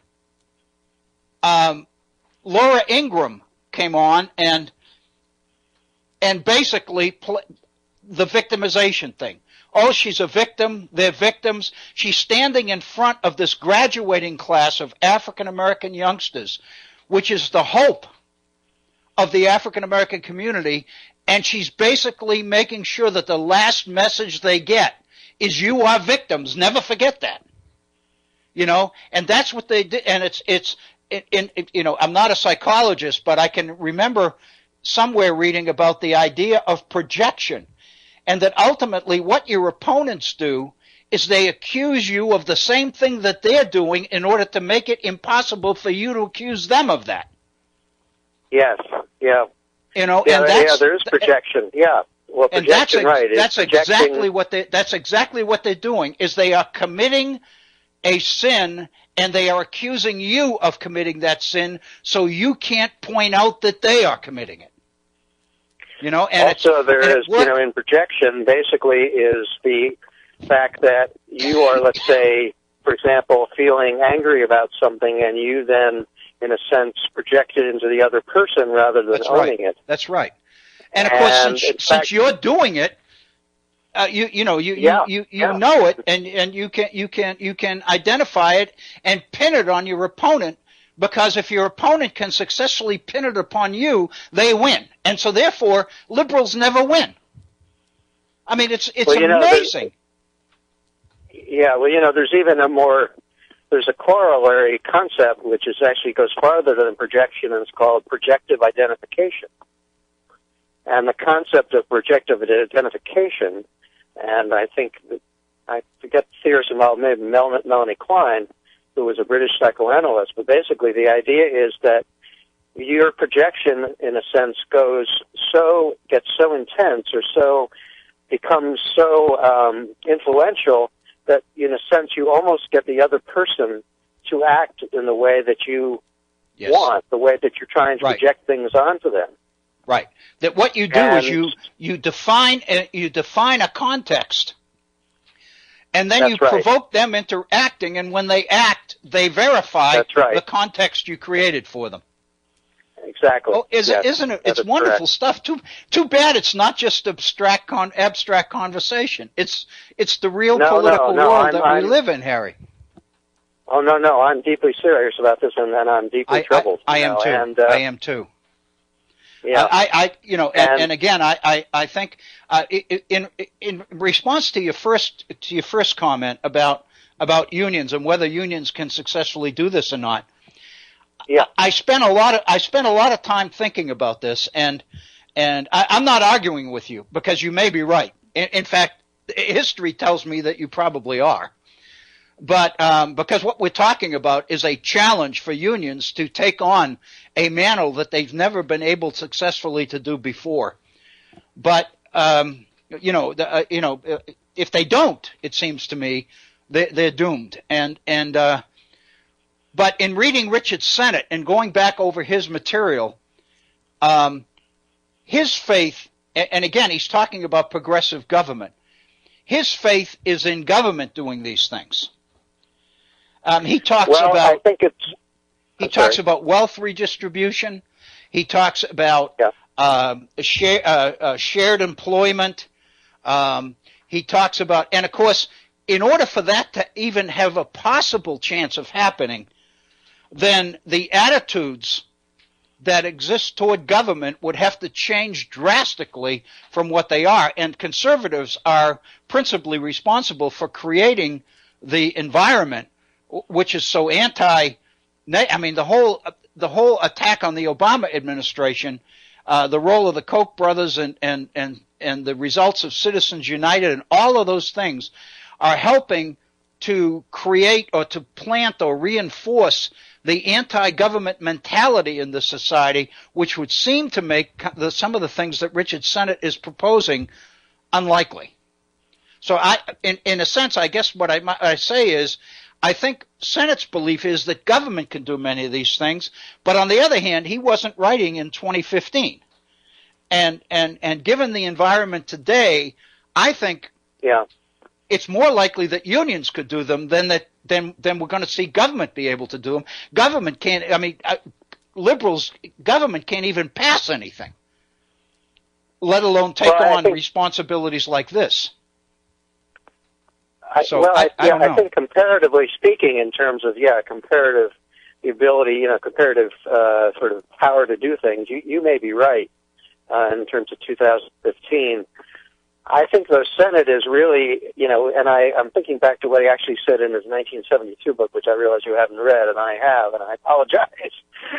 Laura Ingraham came on and basically the victimization thing. Oh, she's a victim. They're victims. She's standing in front of this graduating class of African American youngsters, which is the hope of the African American community. And she's basically making sure that the last message they get is you are victims. Never forget that. And that's what they did. And I'm not a psychologist, but I can remember somewhere reading about the idea of projection, and that ultimately what your opponents do is they accuse you of the same thing that they're doing in order to make it impossible for you to accuse them of that. Yes. Yeah. And there is projection. Yeah. Well, projection, right? That's exactly what they're doing. Is they are committing a sin, and they are accusing you of committing that sin, so you can't point out that they are committing it. And also there is, in projection, basically is the fact that you are, let's say, for example, feeling angry about something, and you then, in a sense, project it into the other person rather than owning it. That's right. And of course, since you're doing it, you know it, and you can identify it and pin it on your opponent, because if your opponent can successfully pin it upon you, they win. And so therefore liberals never win. I mean, it's Well, amazing. There's even there's a corollary concept which is actually goes farther than projection, and it's called projective identification. And the concept of projective identification, and I forget the theorist involved, maybe Melanie Klein, who was a British psychoanalyst, but basically the idea is that your projection, in a sense, gets so intense or becomes so influential that, in a sense, you almost get the other person to act in the way that you want, the way that you're trying to project things onto them. Right. That what you do is you define a context, and then you provoke them into acting, and when they act, they verify the context you created for them. Exactly. Oh, isn't it? It's wonderful stuff. Too bad it's not just abstract conversation. It's the real political world that we live in, Harry. Oh no! I'm deeply serious about this, and I'm deeply troubled. I am too. I am too. Yeah. And again, I think in response to your first comment about unions and whether unions can successfully do this or not. Yeah. I spent a lot of time thinking about this, and I'm not arguing with you because you may be right. In fact, history tells me that you probably are. But because what we're talking about is a challenge for unions to take on a mantle that they've never been able successfully to do before. But if they don't, it seems to me they're doomed. But in reading Richard Sennett and going back over his material, his faith, and again, he's talking about progressive government. His faith is in government doing these things. He talks about wealth redistribution. He talks about shared employment. He talks about, and of course, in order for that to even have a possible chance of happening, then the attitudes that exist toward government would have to change drastically from what they are. And conservatives are principally responsible for creating the environment which is so the whole attack on the Obama administration, the role of the Koch brothers and the results of Citizens United and all of those things are helping to create or to plant or reinforce the anti-government mentality in the society, which would seem to make some of the things that Richard Sennett is proposing unlikely. So in a sense, I guess what I say is, I think Sennett's belief is that government can do many of these things, but on the other hand, he wasn't writing in 2015. And given the environment today, I think it's more likely that unions could do them than we're going to see government be able to do them. Government can't. Government can't even pass anything, let alone take on responsibilities like this. I think comparatively speaking, in terms of comparative the ability, comparative sort of power to do things, you may be right in terms of 2015. I think though Sennett is really, and I'm thinking back to what he actually said in his 1972 book, which I realize you haven't read, and I have, and I apologize.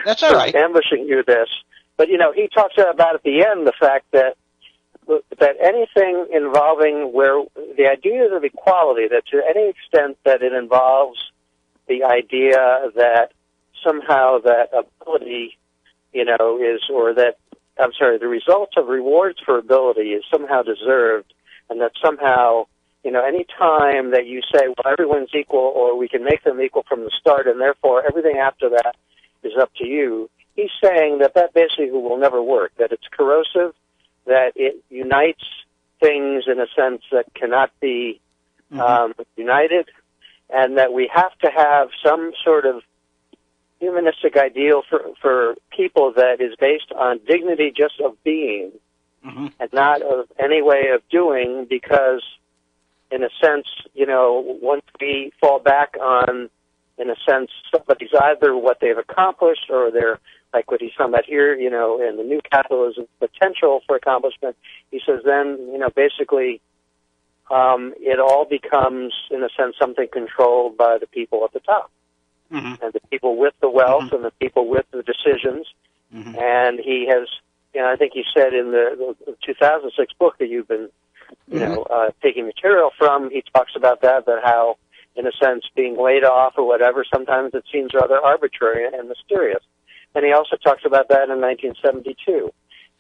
That's all right. For ambushing you this, but he talks about at the end the fact that anything involving where the ideas of equality, that to any extent that it involves the idea that somehow that ability, the result of rewards for ability is somehow deserved, and that somehow, any time that you say, well, everyone's equal, or we can make them equal from the start, and therefore everything after that is up to you, he's saying that basically will never work, that it's corrosive, that it unites things in a sense that cannot be united, and that we have to have some sort of humanistic ideal for people that is based on dignity just of being and not of any way of doing, because in a sense, once we fall back on, in a sense, somebody's either what they've accomplished or they're like what he's talking about here, in the new capitalism potential for accomplishment, he says then, basically it all becomes, in a sense, something controlled by the people at the top. Mm-hmm. And the people with the wealth Mm-hmm. and the people with the decisions. Mm-hmm. And he has, I think he said in the 2006 book that you've been, taking material from, he talks about that how, in a sense, being laid off or whatever, sometimes it seems rather arbitrary and mysterious. And he also talks about that in 1972.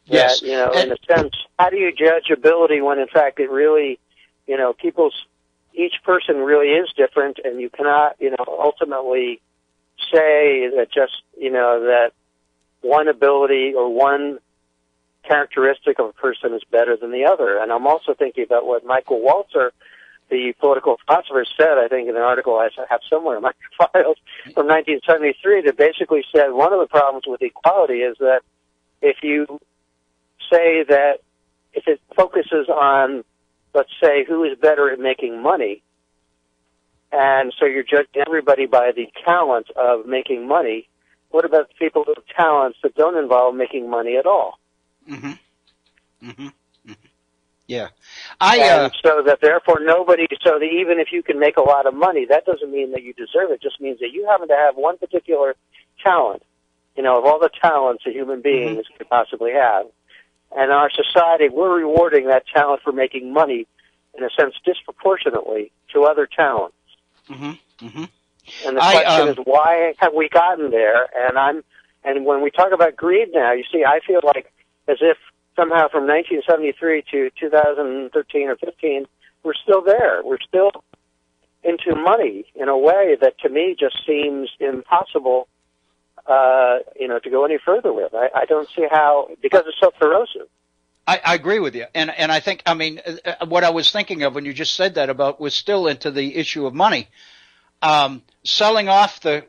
Yes. That, in a sense, how do you judge ability when, in fact, it really, each person really is different, and you cannot, ultimately say that just, that one ability or one characteristic of a person is better than the other. And I'm also thinking about what Michael Walzer, the political philosopher, said, I think, in an article I have somewhere in my files from 1973, that basically said one of the problems with equality is that if you say that if it focuses on, let's say, who is better at making money, and so you're judging everybody by the talent of making money, what about the people with talents that don't involve making money at all? Mm-hmm. Mm-hmm. Mm-hmm. Yeah. And so that therefore so that even if you can make a lot of money, that doesn't mean that you deserve it. It just means that you happen to have one particular talent, of all the talents a human being Mm-hmm. could possibly have. And in our society, we're rewarding that talent for making money, in a sense, disproportionately to other talents. Mm-hmm. Mm-hmm. And the question is, why have we gotten there? And when we talk about greed now, you see, I feel like as if somehow from 1973 to 2013 or 15, we're still there. We're still into money in a way that to me just seems impossible, to go any further with. I don't see how, because it's so corrosive. I agree with you. And I think, what I was thinking of when you just said that about was still into the issue of money. Selling off the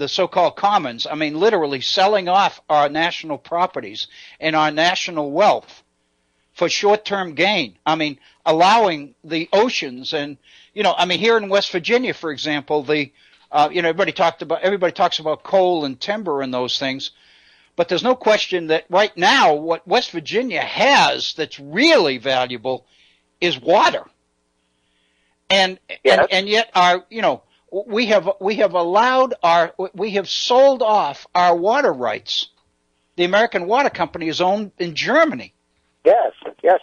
so-called commons, literally selling off our national properties and our national wealth for short-term gain. Allowing the oceans and, here in West Virginia, for example, everybody talks about coal and timber and those things, but there's no question that right now what West Virginia has that's really valuable is water. And yet we have sold off our water rights. The American Water Company is owned in Germany. Yes,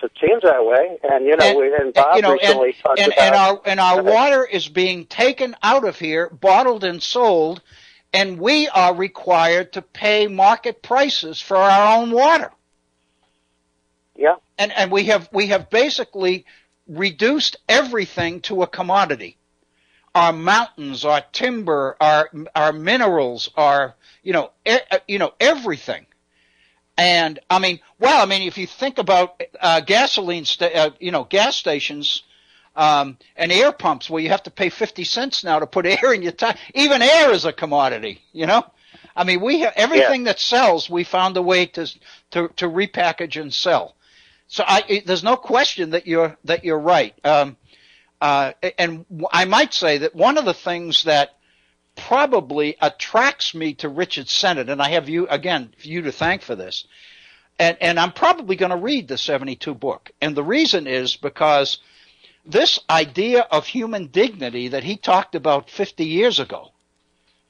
it seems that way. And Bob recently talked about... And our water is being taken out of here, bottled and sold, and we are required to pay market prices for our own water. Yeah. And we have basically reduced everything to a commodity. Our mountains, our timber, our minerals, everything. And if you think about gas stations and air pumps, where you have to pay 50 cents now to put air in your tire. Even air is a commodity. We have everything that sells. We found a way to repackage and sell. So there's no question that you're right. And I might say that one of the things that probably attracts me to Richard Sennett, and I have you to thank for this, and I'm probably going to read the 72 book. And the reason is because this idea of human dignity that he talked about 50 years ago,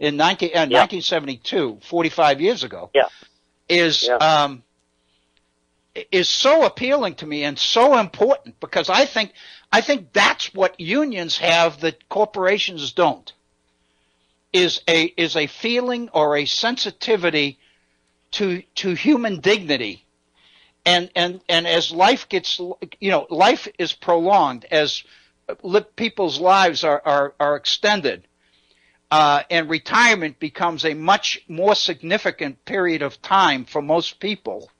in 1972, 45 years ago, is so appealing to me and so important, because I think that's what unions have that corporations don't. Is a feeling or a sensitivity to human dignity, and as life gets, life is prolonged as people's lives are extended, and retirement becomes a much more significant period of time for most people.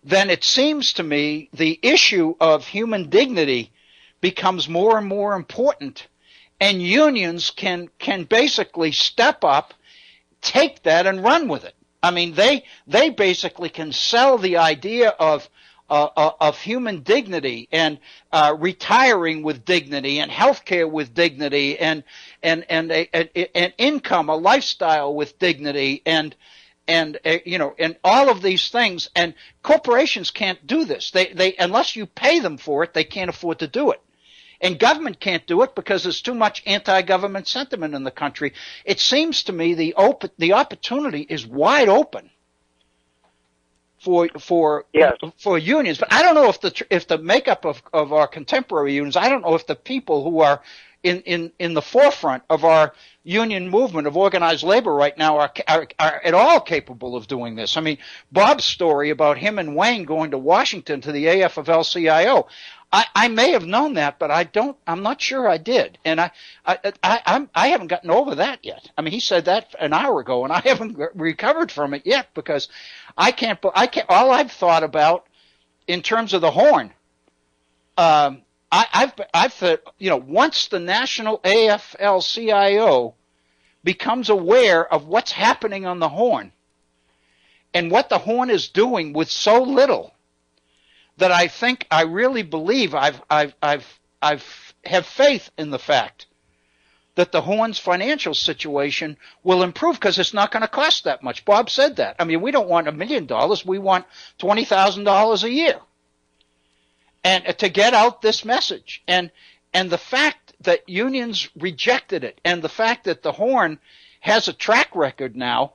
Then it seems to me the issue of human dignity becomes more and more important. And unions can basically step up, take that, and run with it. They basically can sell the idea of human dignity and retiring with dignity and healthcare with dignity and an income, a lifestyle with dignity, and and and all of these things. And corporations can't do this. They unless you pay them for it, they can't afford to do it. And government can't do it because there's too much anti-government sentiment in the country. It seems to me the opportunity is wide open for unions. But I don't know if the makeup of our contemporary unions. I don't know if the people who are in the forefront of our union movement of organized labor right now are at all capable of doing this. I mean, Bob's story about him and Wayne going to Washington to the AFL-CIO. I may have known that, but I'm not sure I did. And I haven't gotten over that yet. I mean, he said that an hour ago, and I haven't recovered from it yet because I can't, all I've thought about in terms of the Horn, I've thought, once the national AFL-CIO becomes aware of what's happening on the Horn and what the Horn is doing with so little, that I really believe I have faith in the fact that the Horn's financial situation will improve because it's not going to cost that much. Bob said that. I mean, we don't want $1 million. We want $20,000 a year. And to get out this message. And the fact that unions rejected it, and the fact that the Horn has a track record now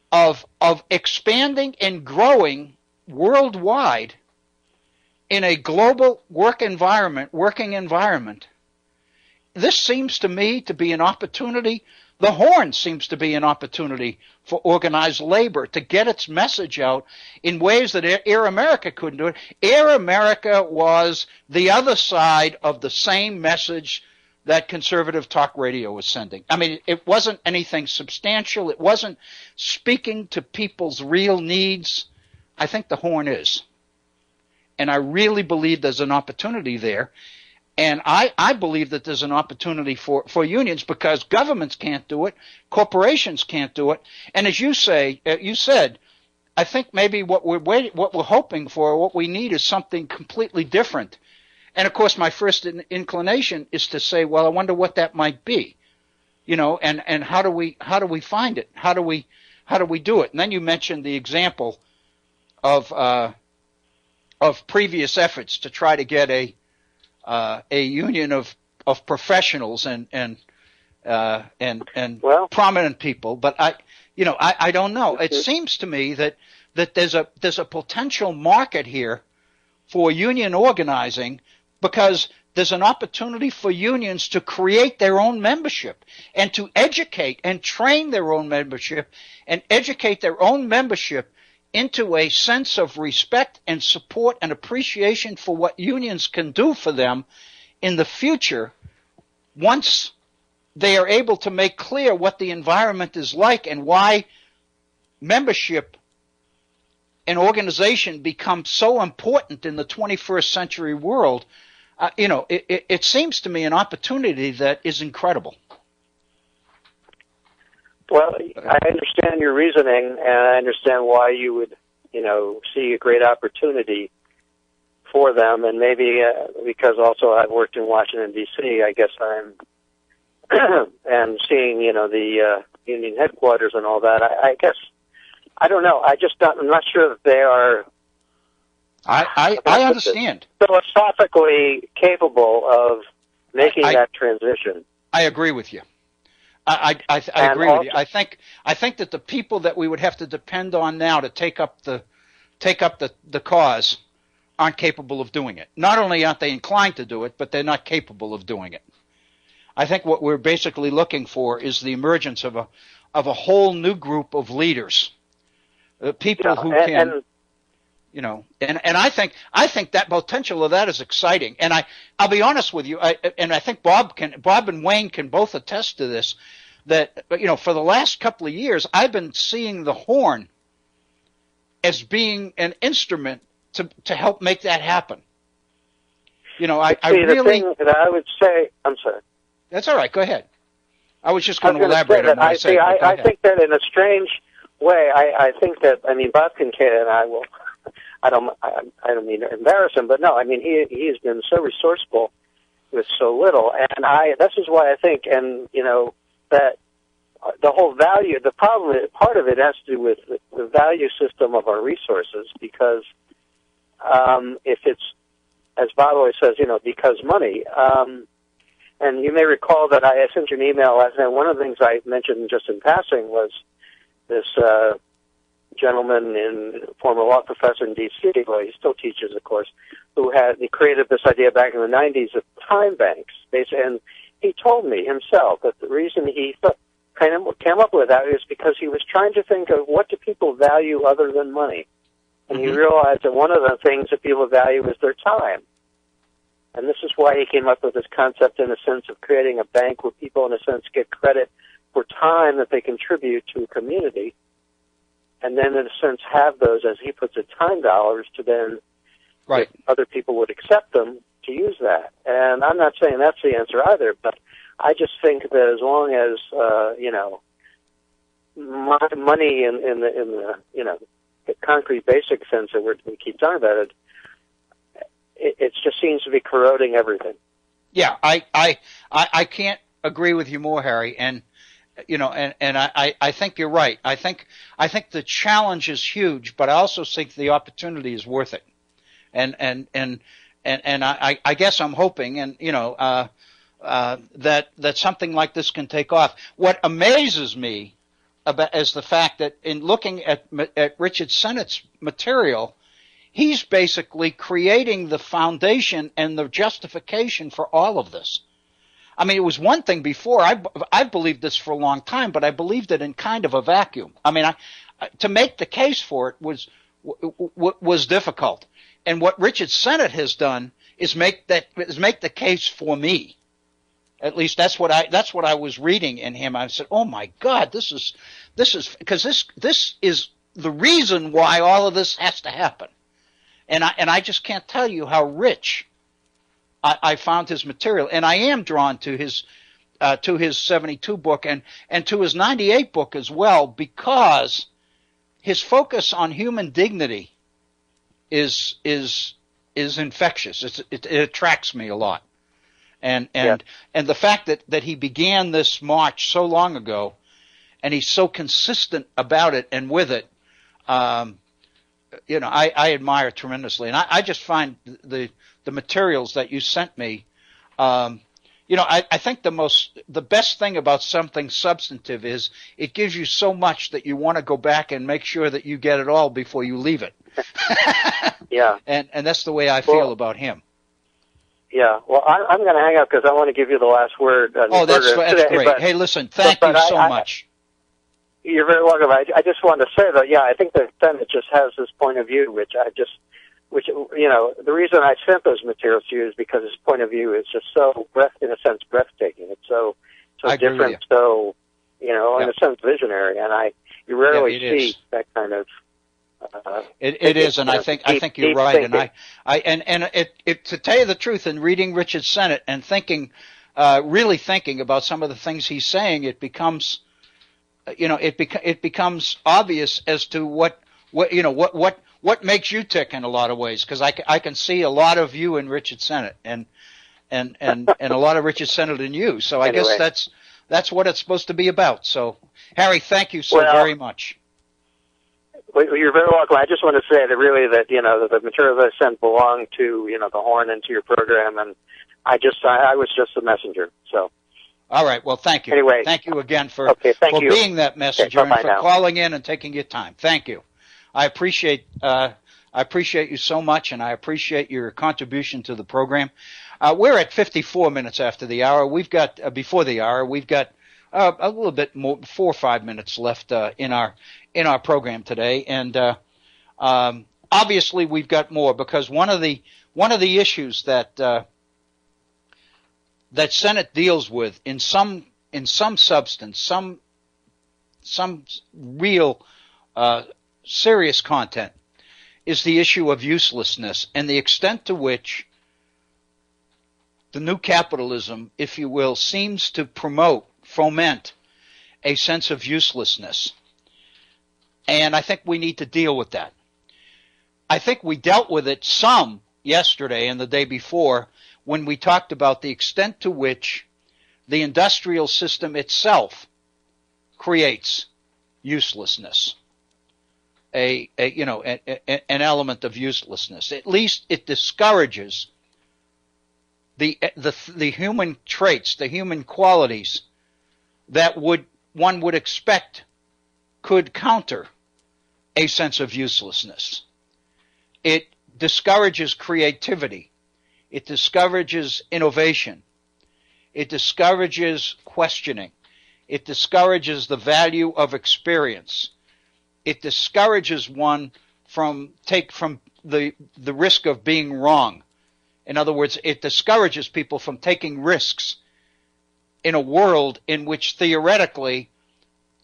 of expanding and growing worldwide in a global working environment, this seems to me to be an opportunity. The Horn seems to be an opportunity for organized labor to get its message out in ways that Air America couldn't do it. Air America was the other side of the same message that conservative talk radio was sending. I mean, it wasn't anything substantial. It wasn't speaking to people's real needs. I think the Horn is. And I really believe there's an opportunity there. And I believe that there's an opportunity for unions because governments can't do it, corporations can't do it. And as you said, I think maybe what we're hoping for, what we need is something completely different. And of course, my first inclination is to say, well, I wonder what that might be, and how do we find it? How do we do it? And then you mentioned the example of previous efforts to try to get a union of professionals and prominent people, but I don't know. It seems to me that there's a potential market here for union organizing because there's an opportunity for unions to create their own membership and to educate and train their own membership and educate their own membership into a sense of respect and support and appreciation for what unions can do for them in the future once they are able to make clear what the environment is like and why membership and organization become so important in the 21st century world. It seems to me an opportunity that is incredible. Well, I understand your reasoning, and I understand why you would, see a great opportunity for them. And maybe because also I've worked in Washington, D.C., I guess I'm and seeing, the union headquarters and all that. I guess I don't know. I'm not sure that they are. I understand. Philosophically capable of making that transition. I agree with you. I agree with you. I think that the people that we would have to depend on now to take up the cause aren't capable of doing it. Not only aren't they inclined to do it, but they're not capable of doing it. I think what we're basically looking for is the emergence of a whole new group of leaders, people who can. And I think that potential of that is exciting. And I'll be honest with you, and I think Bob and Wayne can both attest to this, that, for the last couple of years, I've been seeing the Horn as being an instrument to help make that happen. I really. The thing that I would say, I'm sorry. That's all right. Go ahead. I was just going to elaborate on what I said. I think that in a strange way, I think that, Bob Kincaid and I will. I don't mean to embarrass him, but no, he's been so resourceful with so little, and this is why I think, and that the whole value, the problem, part of it has to do with the value system of our resources, because if it's, as Bob always says, because money. And you may recall that I sent you an email last night. One of the things I mentioned just in passing was this gentleman, former law professor in D.C., well, he still teaches, of course, he created this idea back in the 90s of time banks. And he told me himself that the reason he came up with that is because he was trying to think of what do people value other than money. And he realized that one of the things that people value is their time. And this is why he came up with this concept, in a sense, of creating a bank where people, in a sense, get credit for time that they contribute to a community, and then, in a sense, have those, as he puts it, time dollars to then, if other people would accept them, to use that. And I'm not saying that's the answer either, but I just think that as long as, money in the concrete, basic sense that we keep talking about it, it just seems to be corroding everything. Yeah, I can't agree with you more, Harry. And I think you're right. I think the challenge is huge, but I also think the opportunity is worth it. And I guess I'm hoping, that something like this can take off. What amazes me is the fact that in looking at Richard Sennett's material, he's basically creating the foundation and the justification for all of this. I mean, it was one thing before. I believed this for a long time, but I believed it in kind of a vacuum. I mean, to make the case for it was difficult. And what Richard Sennett has done is make the case for me. At least that's what I was reading in him. I said, "Oh my God, this is because this is the reason why all of this has to happen." And I just can't tell you how rich I found his material, and I am drawn to his 72 book and to his 98 book as well, because his focus on human dignity is infectious. It attracts me a lot, and the fact that he began this march so long ago, and he's so consistent about it and with it. I admire tremendously, and I just find the materials that you sent me. I think the best thing about something substantive is it gives you so much that you want to go back and make sure that you get it all before you leave it. Yeah, and that's the way I feel about him. Yeah, well, I'm going to hang up because I want to give you the last word. That's great. But, hey, listen, thank you so much. You're very welcome. I just wanted to say that, I think that Senate just has this point of view, which the reason I sent those materials to you is because his point of view is just so, in a sense, breathtaking. It's so different, so, in a sense, visionary, and you rarely see that kind of. It is, and I think you're right, thinking. And to tell you the truth, in reading Richard Sennett and really thinking about some of the things he's saying, it becomes. It becomes obvious as to what makes you tick in a lot of ways, because I can see a lot of you in Richard Sennett and a lot of Richard Sennett in you. So I guess that's what it's supposed to be about. So, Harry, thank you so very much. Well, you're very welcome. I just want to say that really that the materials I sent belong to the Horn and to your program, and I was just a messenger. So. All right. Well, thank you. Anyway, thank you again for being that messenger and for calling in and taking your time. Thank you. I appreciate you so much, and I appreciate your contribution to the program. We're at 54 minutes after the hour. We've got before the hour. We've got a little bit more, 4 or 5 minutes left in our program today, and obviously we've got more, because one of the issues that Sennett deals with in some substance, some real serious content, is the issue of uselessness and the extent to which the new capitalism, if you will, seems to foment a sense of uselessness. And I think we need to deal with that. I think we dealt with it some yesterday and the day before when we talked about the extent to which the industrial system itself creates uselessness, an element of uselessness. At least it discourages the human traits, the human qualities that one would expect could counter a sense of uselessness. It discourages creativity. It discourages innovation. It discourages questioning. It discourages the value of experience. It discourages one from the risk of being wrong. In other words, it discourages people from taking risks in a world in which theoretically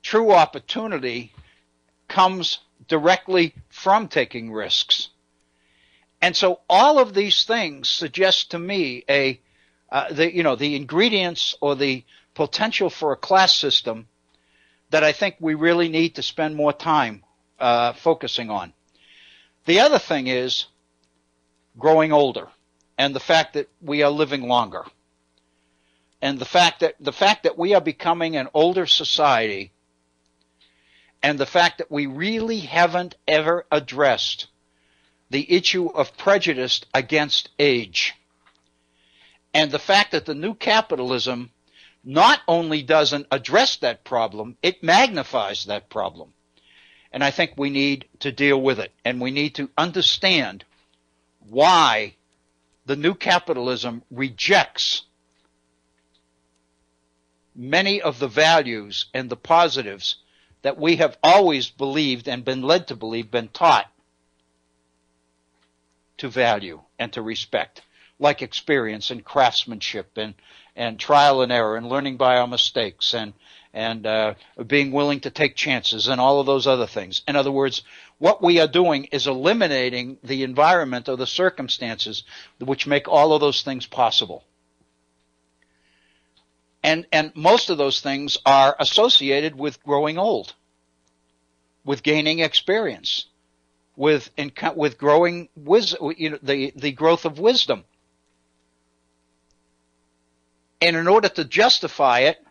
true opportunity comes directly from taking risks. And so all of these things suggest to me the ingredients or the potential for a class system that I think we really need to spend more time focusing on. The other thing is growing older and the fact that we are living longer. And the fact that we are becoming an older society, and the fact that we really haven't ever addressed the issue of prejudice against age. And the fact that the new capitalism not only doesn't address that problem, it magnifies that problem. And I think we need to deal with it, and we need to understand why the new capitalism rejects many of the values and the positives that we have always believed and been led to believe, been taught to value and to respect, like experience and craftsmanship and trial and error and learning by our mistakes and being willing to take chances and all of those other things. In other words, what we are doing is eliminating the environment or the circumstances which make all of those things possible. And most of those things are associated with growing old, with gaining experience, with growing wisdom, the growth of wisdom. And in order to justify it,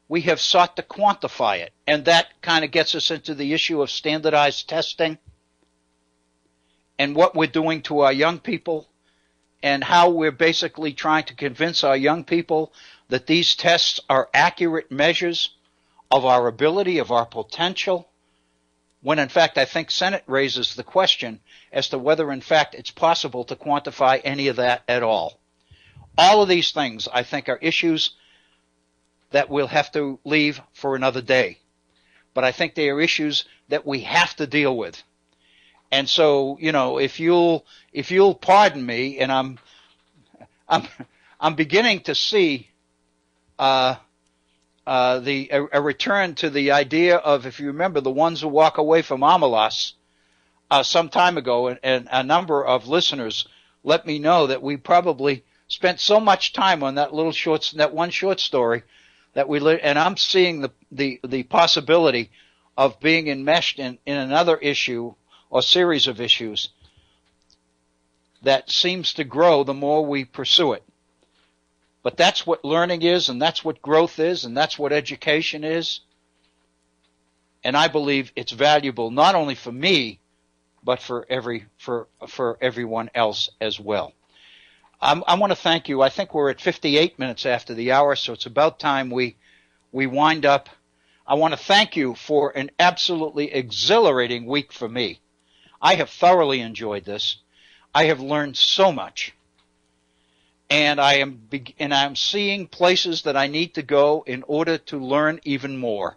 we have sought to quantify it. And that kind of gets us into the issue of standardized testing and what we're doing to our young people and how we're basically trying to convince our young people that these tests are accurate measures of our ability, of our potential, when in fact I think Sennett raises the question as to whether in fact it's possible to quantify any of that at all. All of these things I think are issues that we'll have to leave for another day. But I think they are issues that we have to deal with. And so, if you'll pardon me, and I'm beginning to see a return to the idea of, if you remember, the ones who walk away from Amalas some time ago, and a number of listeners let me know that we probably spent so much time on that one short story that and I'm seeing the possibility of being enmeshed in another issue or series of issues that seems to grow the more we pursue it. But that's what learning is, and that's what growth is, and that's what education is. And I believe it's valuable not only for me, but for everyone else as well. I want to thank you. I think we're at 58 minutes after the hour, so it's about time we wind up. I want to thank you for an absolutely exhilarating week for me. I have thoroughly enjoyed this. I have learned so much. And I'm seeing places that I need to go in order to learn even more.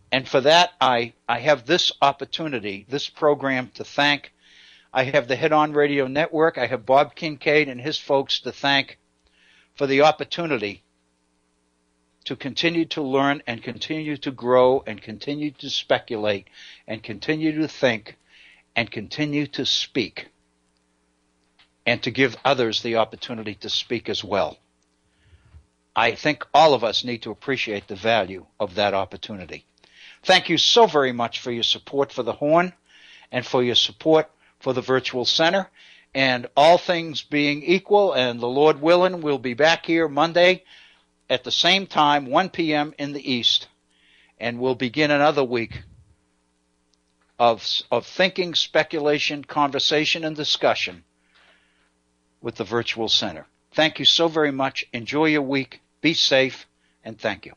And for that, I have this opportunity, this program to thank. I have the Head On Radio Network. I have Bob Kincaid and his folks to thank for the opportunity to continue to learn and continue to grow and continue to speculate and continue to think and continue to speak, and to give others the opportunity to speak as well. I think all of us need to appreciate the value of that opportunity. Thank you so very much for your support for the Horn and for your support for the Virtual Center. And all things being equal, and the Lord willing, we'll be back here Monday at the same time, 1 p.m. in the East. and we'll begin another week of thinking, speculation, conversation, and discussion with the Virtual Center. Thank you so very much. Enjoy your week. Be safe, and thank you.